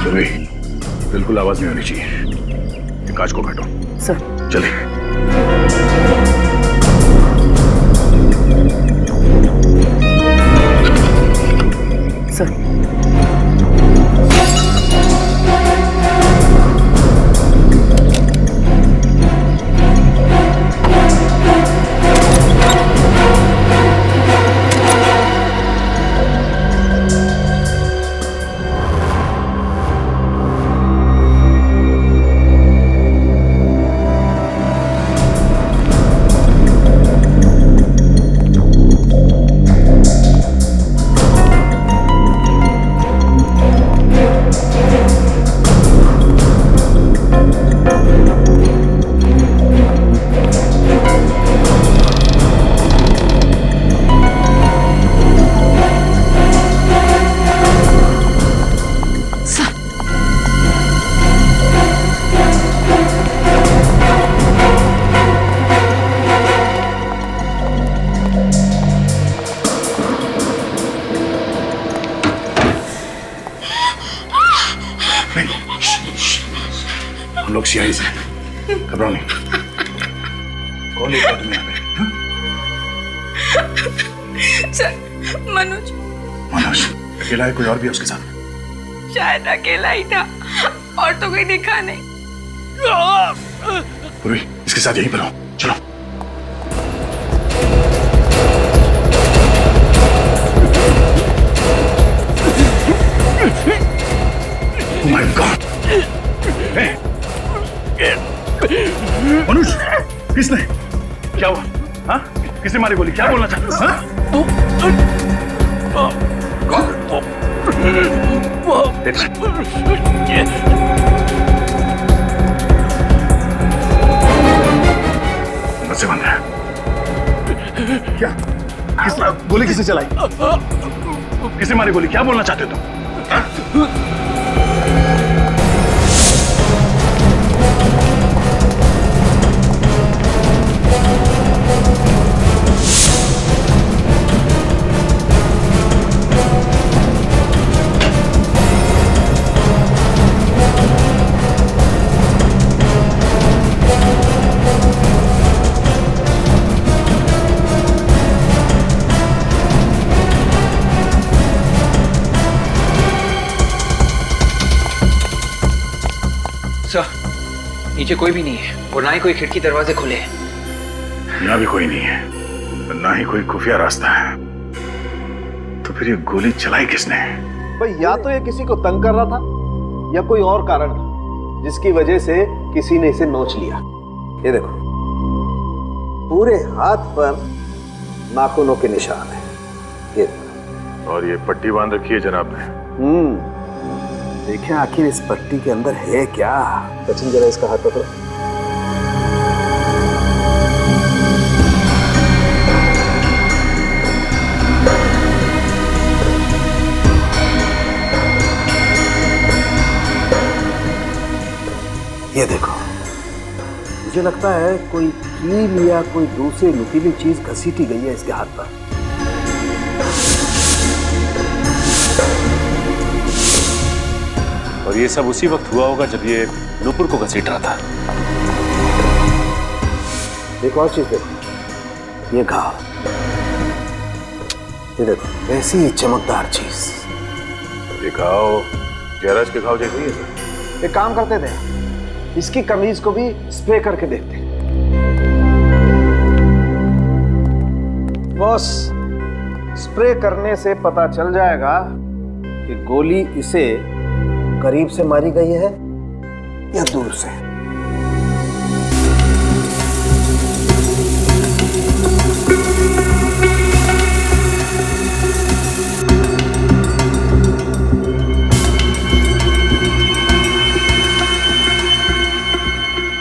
Speaker 13: चलिए, बिल्कुल आवाज नहीं होनी चाहिए। कांच को काटो।
Speaker 8: सर।
Speaker 13: चलिए।
Speaker 8: सर।
Speaker 13: लोग सीआई से, घबराओ नहीं। कौन लेकर तुम यहाँ पे?
Speaker 17: सर, मनोज।
Speaker 13: मनोज अकेला है, कोई और भी है उसके साथ?
Speaker 17: शायद अकेला ही था, और तो कोई दिखा नहीं।
Speaker 13: पूर्वी, इसके साथ यहीं पर हो, चलो। Oh my God! Hey! Manoj, किसने? क्या हुआ? हाँ? किसने मारी गोली? क्या बोलना चाहता? हाँ? से बंद है। क्या? किसने गोली किसने चलाई? किसने मारी गोली? क्या बोलना चाहते हो तुम?
Speaker 15: नीचे कोई भी नहीं है और ना ही कोई खिड़की दरवाजे खुले हैं।
Speaker 13: यहाँ भी कोई नहीं है, ना ही कोई खुफिया रास्ता है। तो फिर ये गोली चलाई किसने?
Speaker 19: भाई या तो ये किसी को तंग कर रहा था या कोई और कारण था जिसकी वजह से किसी ने इसे नोच लिया। ये देखो, पूरे हाथ पर नाखूनों के निशान है। ये
Speaker 13: और ये पट्टी बांध रखी है जनाब ने।
Speaker 19: देखें आखिर इस पट्टी के अंदर है क्या। सचिन जरा इसका हाथ पकड़ो। ये देखो, मुझे लगता है कोई कील या कोई दूसरी नुकीली चीज घसीटी गई है इसके हाथ पर।
Speaker 6: और ये सब उसी वक्त हुआ होगा जब ये नूपुर को घसीट रहा था।
Speaker 19: एक और चीज देखो, ये घाव, ये देखो ऐसी ही चमकदार चीज।
Speaker 13: ये घाव जयराज के घाव जैसे ही है।
Speaker 19: एक काम करते थे, इसकी कमीज को भी स्प्रे करके देखते हैं। बॉस, स्प्रे करने से पता चल जाएगा कि गोली इसे करीब से मारी गई है या दूर से।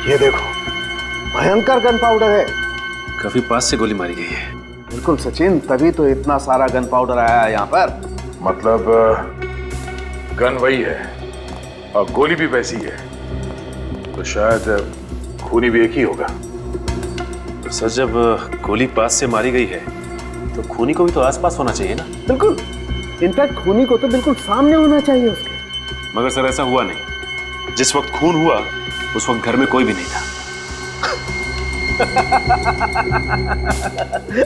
Speaker 19: ये देखो, भयंकर गन पाउडर है।
Speaker 6: काफी पास से गोली मारी गई है।
Speaker 19: बिल्कुल सचिन, तभी तो इतना सारा गन पाउडर आया है यहाँ पर।
Speaker 13: मतलब गन वही है और गोली भी वैसी है, तो शायद खूनी भी एक ही होगा।
Speaker 6: तो सर, जब गोली पास से मारी गई है तो खूनी को भी तो आसपास होना चाहिए ना?
Speaker 19: बिल्कुल, इनफैक्ट खूनी को तो बिल्कुल सामने होना चाहिए उसके।
Speaker 6: मगर सर ऐसा हुआ नहीं। जिस वक्त खून हुआ उस वक्त घर में कोई भी नहीं था।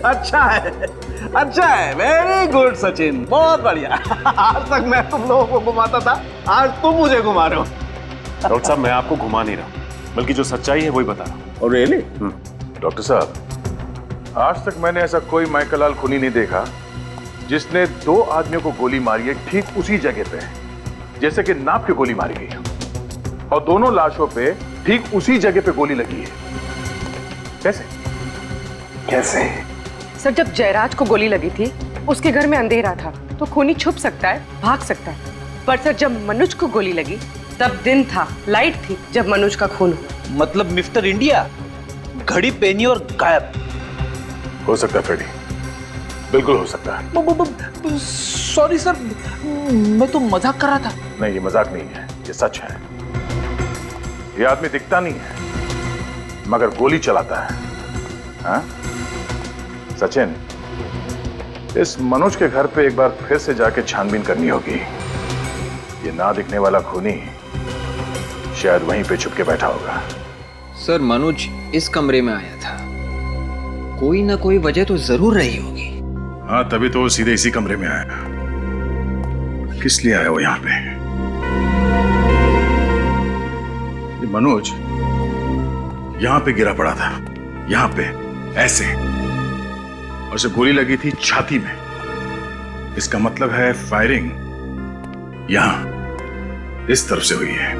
Speaker 19: अच्छा है, अच्छा है, वेरी गुड सचिन, बहुत बढ़िया। आज तक मैं तुम लोगों को घुमाता था, आज तुम मुझे घुमा रहे हो।
Speaker 6: डॉक्टर साहब, मैं आपको घुमा नहीं रहा, बल्कि जो सच्चाई है वही बता रहा हूँ।
Speaker 13: और रियली? डॉक्टर साहब, आज तक मैंने ऐसा कोई माइकल खूनी नहीं देखा जिसने दो आदमियों को गोली मारी है ठीक उसी जगह पे, जैसे कि नाप के गोली मारी गई और दोनों लाशों पे ठीक उसी जगह पे गोली लगी है। कैसे?
Speaker 19: कैसे?
Speaker 8: सर, जब जयराज को गोली लगी थी उसके घर में अंधेरा था, तो खूनी छुप सकता है, भाग सकता है। पर सर, जब मनोज को गोली लगी तब दिन था, लाइट थी जब मनोज का खून हुआ।
Speaker 14: मतलब मिस्टर इंडिया घड़ी पहनी और गायब।
Speaker 13: हो सकता है फ्रेडी, बिल्कुल हो सकता है।
Speaker 14: सॉरी सर, मैं तो मजाक कर रहा था।
Speaker 13: नहीं, ये मजाक नहीं है, ये सच है। ये आदमी दिखता नहीं है मगर गोली चलाता है। हाँ? सचिन, इस मनोज के घर पे एक बार फिर से जाके छानबीन करनी होगी। ये ना दिखने वाला खूनी शायद वहीं पे छुप के बैठा होगा।
Speaker 15: सर, मनोज इस कमरे में आया था, कोई ना कोई वजह तो जरूर रही होगी।
Speaker 3: हाँ, तभी तो वो सीधे इसी कमरे में आया। किस लिए आया वो यहाँ पे? ये मनोज यहां पे गिरा पड़ा था, यहां पे ऐसे, और उसे गोली लगी थी छाती में। इसका मतलब है फायरिंग यहां इस तरफ से हुई है।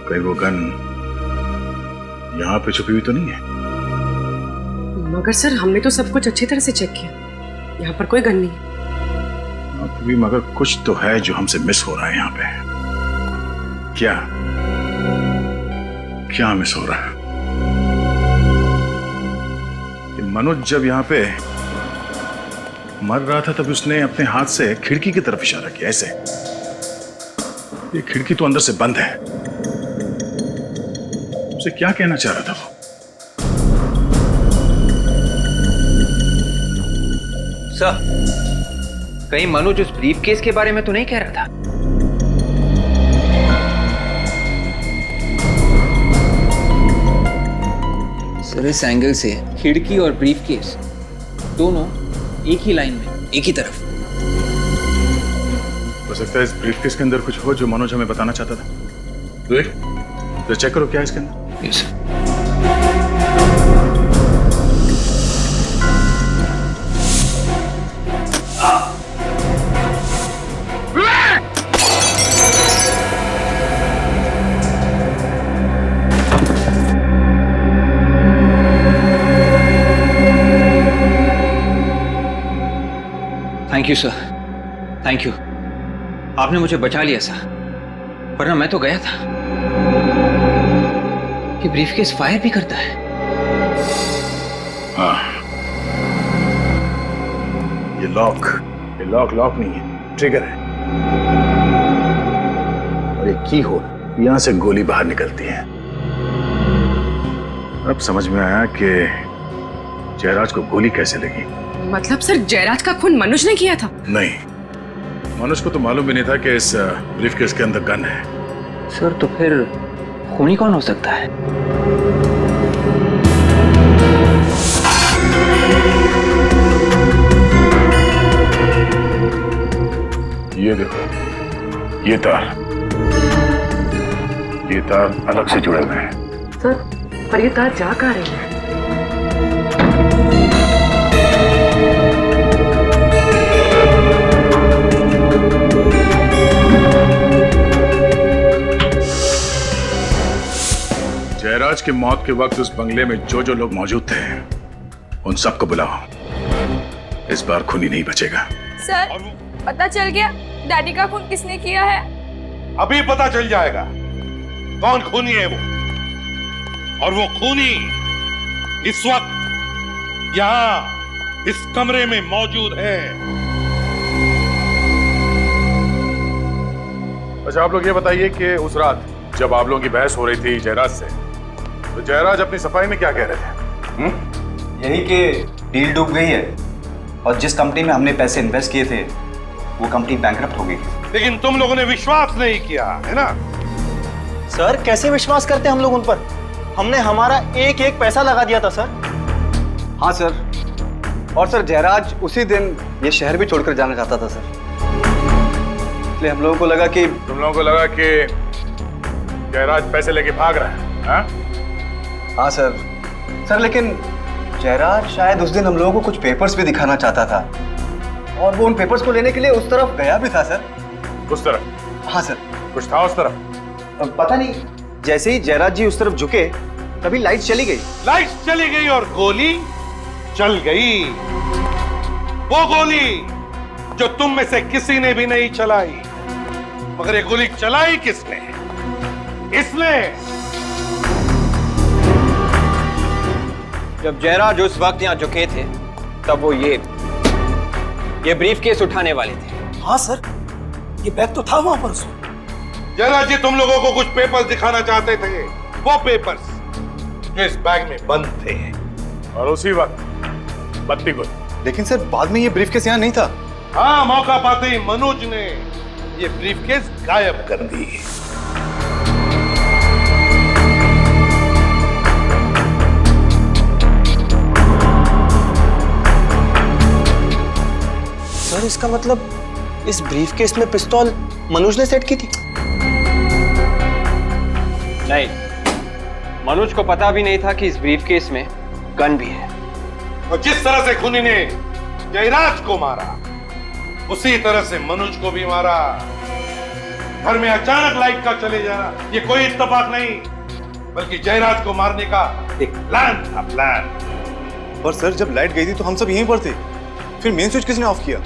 Speaker 3: कहीं वो गन यहां पे छुपी हुई तो नहीं है?
Speaker 8: मगर सर, हमने तो सब कुछ अच्छी तरह से चेक किया, यहाँ पर कोई गन नहीं है।
Speaker 3: भी मगर कुछ तो है जो हमसे मिस हो रहा है यहाँ पे। क्या क्या मिस हो रहा है? मनोज जब यहाँ पे मर रहा था तब उसने अपने हाथ से खिड़की की तरफ इशारा किया, ऐसे। ये खिड़की तो अंदर से बंद है। उसे क्या कहना चाह रहा था वो?
Speaker 15: सर, कहीं मनोज उस ब्रीफकेस के बारे में तो नहीं कह रहा था? सर, इस एंगल से खिड़की और ब्रीफकेस दोनों एक ही लाइन में, एक ही तरफ।
Speaker 3: हो सकता है इस ब्रीफकेस के अंदर कुछ हो जो मनोज हमें बताना चाहता था। तो चेक करो क्या है इसके अंदर।
Speaker 15: Yes sir. Thank you sir, thank you. आपने मुझे बचा लिया सर, वरना मैं तो गया था। कि ब्रीफकेस फायर भी करता है?
Speaker 3: हाँ, ये लॉक नहीं है, ट्रिगर है। और ये की होल, यहां से गोली बाहर निकलती है। अब समझ में आया कि जयराज को गोली कैसे लगी।
Speaker 8: मतलब सर, जयराज का खून मनोज ने किया था?
Speaker 3: नहीं, मनोज को तो मालूम भी नहीं था कि इस ब्रीफकेस के अंदर गन है।
Speaker 15: सर, तो फिर खूनी कौन हो सकता है?
Speaker 3: ये देखो, ये तार अलग से जुड़े हुए हैं।
Speaker 8: सर, पर ये तार जा कहाँ रहे हैं?
Speaker 3: जयराज की मौत के वक्त उस बंगले में जो जो लोग मौजूद थे उन सबको बुलाओ। इस बार खूनी नहीं बचेगा।
Speaker 17: सर, पता चल गया डैडी का खून किसने किया है?
Speaker 1: अभी पता चल जाएगा कौन खूनी है वो, और वो खूनी इस वक्त यहां इस कमरे में मौजूद है।
Speaker 13: अच्छा, आप लोग ये बताइए कि उस रात जब आप लोगों की बहस हो रही थी जयराज से, तो जयराज अपनी सफाई में क्या कह रहे थे?
Speaker 16: यही कि डील डूब गई है और जिस कंपनी में हमने पैसे इन्वेस्ट किए थे वो कंपनी बैंकरप्ट हो गई।
Speaker 1: लेकिन तुम लोगों ने विश्वास नहीं किया है ना?
Speaker 14: सर, कैसे विश्वास करते हम लोग उन पर? हमने हमारा एक एक पैसा लगा दिया था सर।
Speaker 7: हाँ सर, और सर जयराज उसी दिन ये शहर भी छोड़कर जाना चाहता था सर, इसलिए हम लोगों को लगा कि
Speaker 13: तुम लोगों को लगा कि जयराज पैसे लेके भाग रहा है। हाँ?
Speaker 7: हाँ सर। सर लेकिन जयराज शायद उस दिन हम लोगों को कुछ पेपर्स भी दिखाना चाहता था, और वो उन पेपर्स को लेने के लिए उस तरफ गया भी था सर।
Speaker 13: उस तरफ?
Speaker 7: हाँ सर।
Speaker 13: कुछ था उस तरफ?
Speaker 16: पता नहीं, जैसे ही जयराज जी उस तरफ झुके तभी लाइट चली गई।
Speaker 1: लाइट चली गई और गोली चल गई। वो गोली जो तुम में से किसी ने भी नहीं चलाई, मगर ये गोली चलाई किसने? इसने।
Speaker 15: जब जयराज उस वक्त यहाँ झुके थे तब वो ये ब्रीफकेस उठाने वाले थे।
Speaker 12: हाँ सर, ये बैग तो था वहां पर उसमें।
Speaker 1: जयराज जी तुम लोगों को कुछ पेपर्स दिखाना चाहते थे, वो पेपर्स जो इस बैग में बंद थे।
Speaker 13: और उसी वक्त बत्ती गुल।
Speaker 7: लेकिन सर बाद में ये ब्रीफकेस यहाँ नहीं था।
Speaker 1: हाँ, मौका पाते ही मनोज ने ये ब्रीफकेस गायब कर दी।
Speaker 14: सर, इसका मतलब इस ब्रीफकेस में पिस्तौल मनोज ने सेट की थी?
Speaker 15: नहीं, मनोज को पता भी नहीं था कि इस ब्रीफकेस में गन भी है।
Speaker 1: और जिस तरह से खूनी ने जयराज को मारा, उसी तरह से मनोज को भी मारा। घर में अचानक लाइट का चले जाना ये कोई इत्तेफाक नहीं, बल्कि जयराज को मारने का एक प्लान था। प्लान।
Speaker 7: पर सर जब लाइट गई थी तो हम सब यहीं पर थे, फिर मेन स्विच किसने ऑफ किया?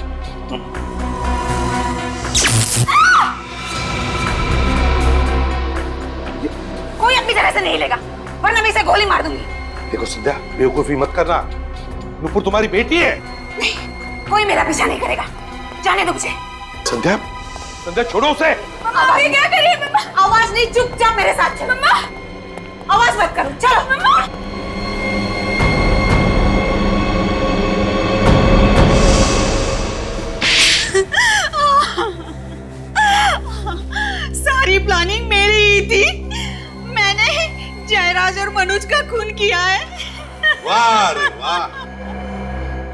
Speaker 5: कोई अपनी जगह से नहीं लेगा, वरना मैं इसे गोली मार दूंगी।
Speaker 1: देखो संध्या, बेवकूफी मत करना। नुपुर तुम्हारी बेटी है।
Speaker 5: नहीं, कोई मेरा पीछा नहीं करेगा, जाने दो मुझे।
Speaker 1: संध्या, संध्या छोड़ो उसे।
Speaker 5: मम्मा, ये क्या कर रही है मम्मा? आवाज नहीं, चुपचाप मेरे साथ चलो। मम्मा, आवाज मत करो, चलो। मम्मा, सारी प्लानिंग मेरी ही थी। मैंने जयराज और मनोज का खून किया है।
Speaker 1: वाह रे वाह,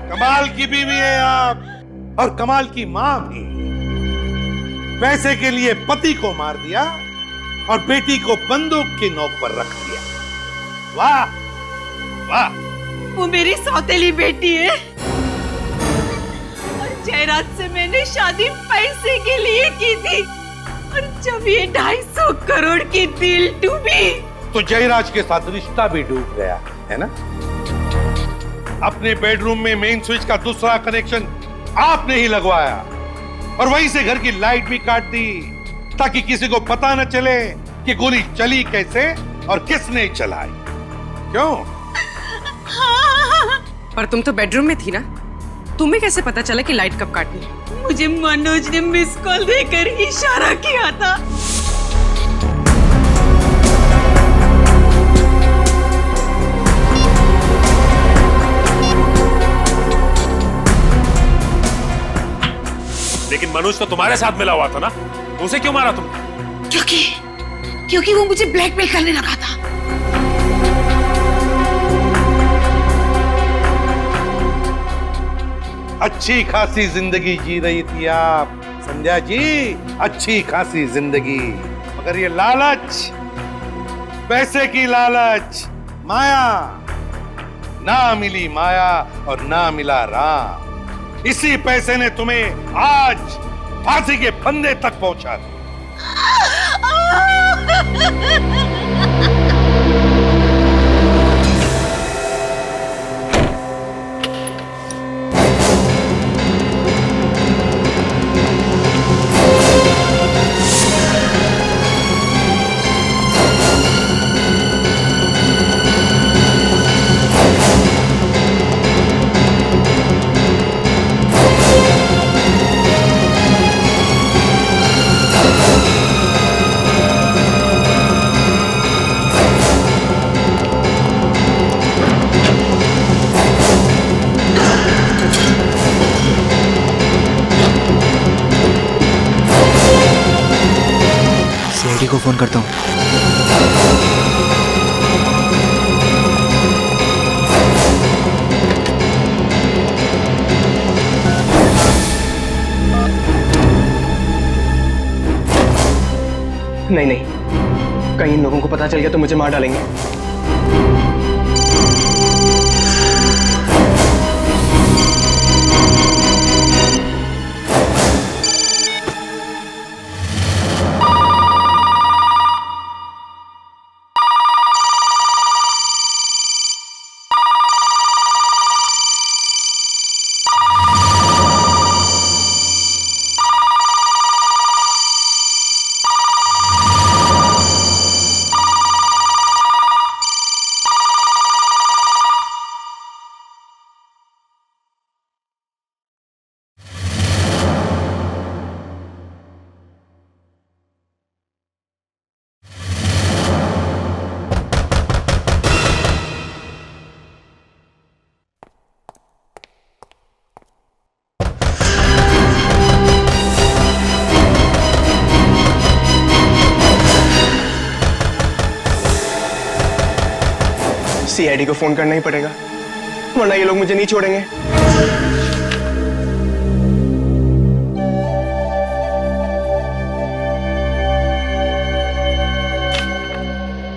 Speaker 1: कमाल की बीवी है आप, और कमाल की मां भी। पैसे के लिए पति को मार दिया और बेटी को बंदूक की नोक पर रख दिया। वाह वाह।
Speaker 5: वो मेरी सौतेली बेटी है, और जयराज से मैंने शादी पैसे के लिए की थी, और जब ये 250 करोड़ की डील डूबी
Speaker 1: तो जयराज के साथ रिश्ता भी डूब गया, है ना? अपने बेडरूम में मेन स्विच का दूसरा कनेक्शन आपने ही लगवाया, और वहीं से घर की लाइट भी काट दी, ताकि किसी को पता न चले कि गोली चली कैसे और किसने चलाई। क्यों?
Speaker 8: पर तुम तो बेडरूम में थी ना, तुम्हें कैसे पता चला कि लाइट कब काटनी है?
Speaker 5: मुझे मनोज ने मिस कॉल देकर इशारा किया था।
Speaker 6: लेकिन मनोज तो तुम्हारे साथ मिला हुआ था ना, उसे क्यों मारा तुम?
Speaker 5: क्योंकि वो मुझे ब्लैकमेल करने लगा था।
Speaker 1: अच्छी खासी जिंदगी जी रही थी आप संध्या जी, अच्छी खासी जिंदगी, मगर ये लालच, पैसे की लालच, माया, ना मिली माया और ना मिला राम। इसी पैसे ने तुम्हें आज फांसी के फंदे तक पहुंचा दिया।
Speaker 20: को फोन करता हूँ।
Speaker 14: नहीं नहीं, कहीं इन लोगों को पता चल गया तो मुझे मार डालेंगे। सीआईडी को फोन करना ही पड़ेगा, वरना ये लोग मुझे नहीं छोड़ेंगे।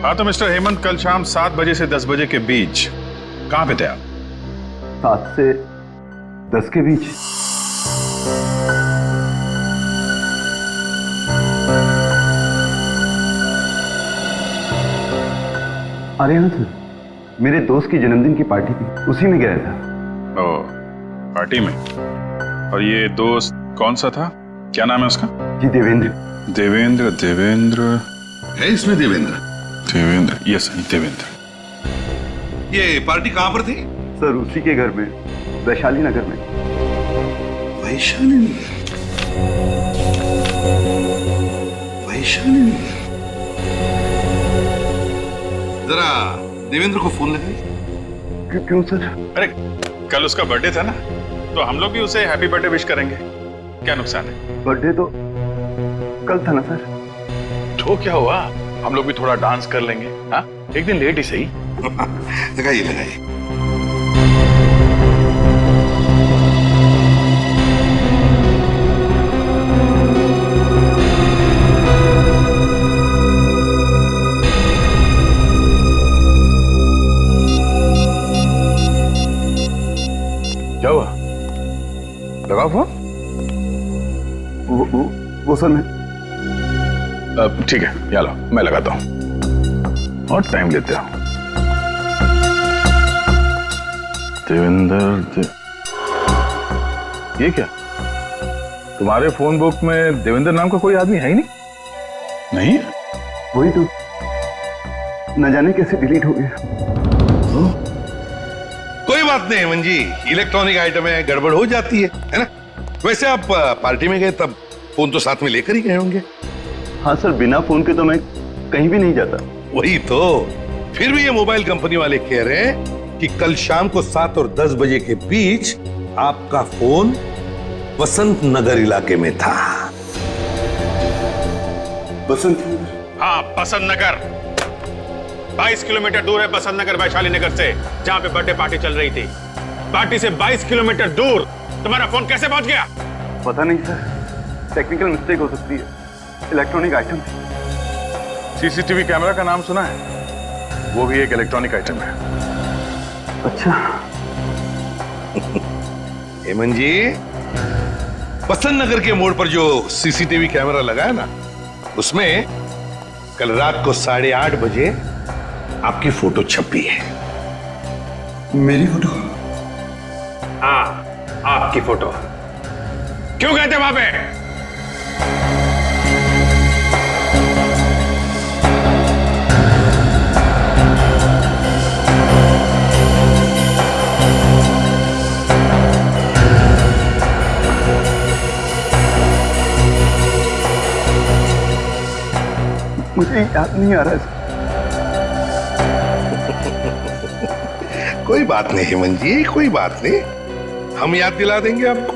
Speaker 3: हाँ तो मिस्टर हेमंत, कल शाम 7 बजे से 10 बजे के बीच कहां पे थे आप?
Speaker 21: 7 से 10 के बीच। अरे हाँ सर, मेरे दोस्त की जन्मदिन की पार्टी थी, उसी में गया था।
Speaker 3: ओ, पार्टी में? और ये दोस्त कौन सा था? क्या नाम है उसका?
Speaker 21: जी देवेंद्र।
Speaker 3: देवेंद्र देवेंद्र
Speaker 1: है इसमें देवेंद्र?
Speaker 3: देवेंद्र, यस देवेंद्र।
Speaker 1: ये पार्टी कहां पर थी?
Speaker 21: सर उसी के घर में, वैशाली नगर में।
Speaker 1: वैशाली नगर? वैशाली नगर? जरा देवेंद्र को फोन लगाइए।
Speaker 21: क्यों सर?
Speaker 3: अरे कल उसका बर्थडे था ना, तो हम लोग भी उसे हैप्पी बर्थडे विश करेंगे, क्या नुकसान है?
Speaker 21: बर्थडे तो कल था ना सर।
Speaker 3: तो क्या हुआ, हम लोग भी थोड़ा डांस कर लेंगे। हाँ, एक दिन लेट ही सही।
Speaker 1: लगाइए लगाइए।
Speaker 3: क्या हुआ? लगाओ फोन।
Speaker 21: वो सर मैं
Speaker 3: ठीक है, यहाँ लो, मैं लगाता हूँ और टाइम लेते हो। देवेंद्र ये क्या, तुम्हारे फोन बुक में देवेंद्र नाम का कोई आदमी है ही नहीं? नहीं,
Speaker 21: वही तो, न जाने कैसे डिलीट हो गया।
Speaker 1: कोई बात नहीं हेमंत जी, इलेक्ट्रॉनिक आइटम है, गड़बड़ हो जाती है ना? वैसे आप पार्टी में गए तब फोन तो साथ में लेकर ही गए होंगे।
Speaker 21: हाँ सर, बिना फोन के तो मैं कहीं भी नहीं जाता।
Speaker 1: वही तो, फिर भी ये मोबाइल कंपनी वाले कह रहे हैं कि कल शाम को 7 और 10 बजे के बीच आपका फोन बसंत नगर इलाके में था।
Speaker 21: बसंत?
Speaker 3: हाँ, बसंत नगर। 22 किलोमीटर दूर है बसंत नगर वैशाली नगर से, जहां पे बर्थडे पार्टी चल रही थी। पार्टी से 22 किलोमीटर दूर तुम्हारा फोन कैसे पहुंच गया?
Speaker 21: पता नहीं सर, टेक्निकल मिस्टेक हो सकती है, इलेक्ट्रॉनिक आइटम।
Speaker 3: सीसीटीवी कैमरा का नाम सुना है? वो भी एक इलेक्ट्रॉनिक आइटम है।
Speaker 21: अच्छा।
Speaker 1: हेमंत जी, बसंत नगर के मोड़ पर जो सीसीटीवी कैमरा लगा है ना, उसमें कल रात को 8:30 बजे आपकी फोटो छपी है।
Speaker 21: मेरी फोटो?
Speaker 3: हाँ, आपकी फोटो। क्यों गए थे वहां पे?
Speaker 21: मुझे याद नहीं आ रहा है।
Speaker 1: कोई बात नहीं हेमंत जी, कोई बात नहीं, हम याद दिला देंगे आपको।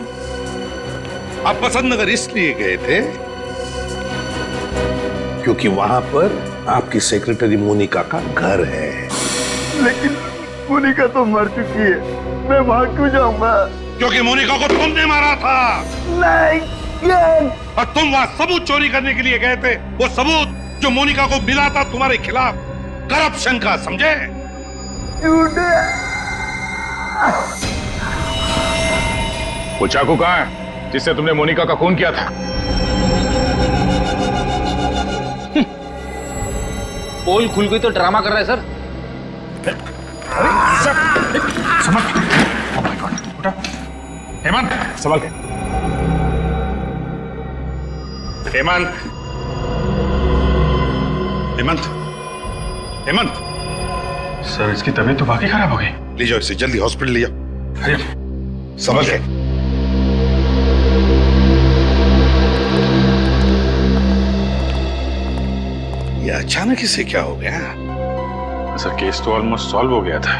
Speaker 1: आप बसंत नगर इसलिए गए थे क्योंकि वहां पर आपकी सेक्रेटरी मोनिका का घर है।
Speaker 16: लेकिन मोनिका तो मर चुकी है, मैं वहां क्यों जाऊंगा?
Speaker 1: क्योंकि मोनिका को तुमने मारा था।
Speaker 16: नहीं,
Speaker 1: और तुम वहां सबूत चोरी करने के लिए गए थे, वो सबूत जो मोनिका को मिला था तुम्हारे खिलाफ करप्शन का, समझे?
Speaker 13: वो चाकू कहाँ है जिससे तुमने मोनिका का खून किया था?
Speaker 15: पोल खुल गई तो ड्रामा कर रहा है सर।
Speaker 13: हेमंत, संभाल के। हेमंत,
Speaker 3: हेमंत, हेमंत, सर इसकी तबीयत तो वाकई खराब हो गई।
Speaker 1: ले जाओ इसे, जल्दी हॉस्पिटल ले जाओ।
Speaker 3: अरे
Speaker 1: समझ गए? ये अचानक इसे क्या हो गया?
Speaker 3: सर केस तो ऑलमोस्ट सॉल्व हो गया था,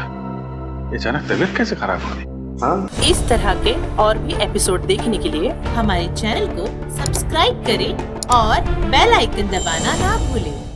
Speaker 3: ये अचानक तबीयत कैसे खराब हो गई?
Speaker 2: इस तरह के और भी एपिसोड देखने के लिए हमारे चैनल को सब्सक्राइब करें और बेल आइकन दबाना ना भूलें।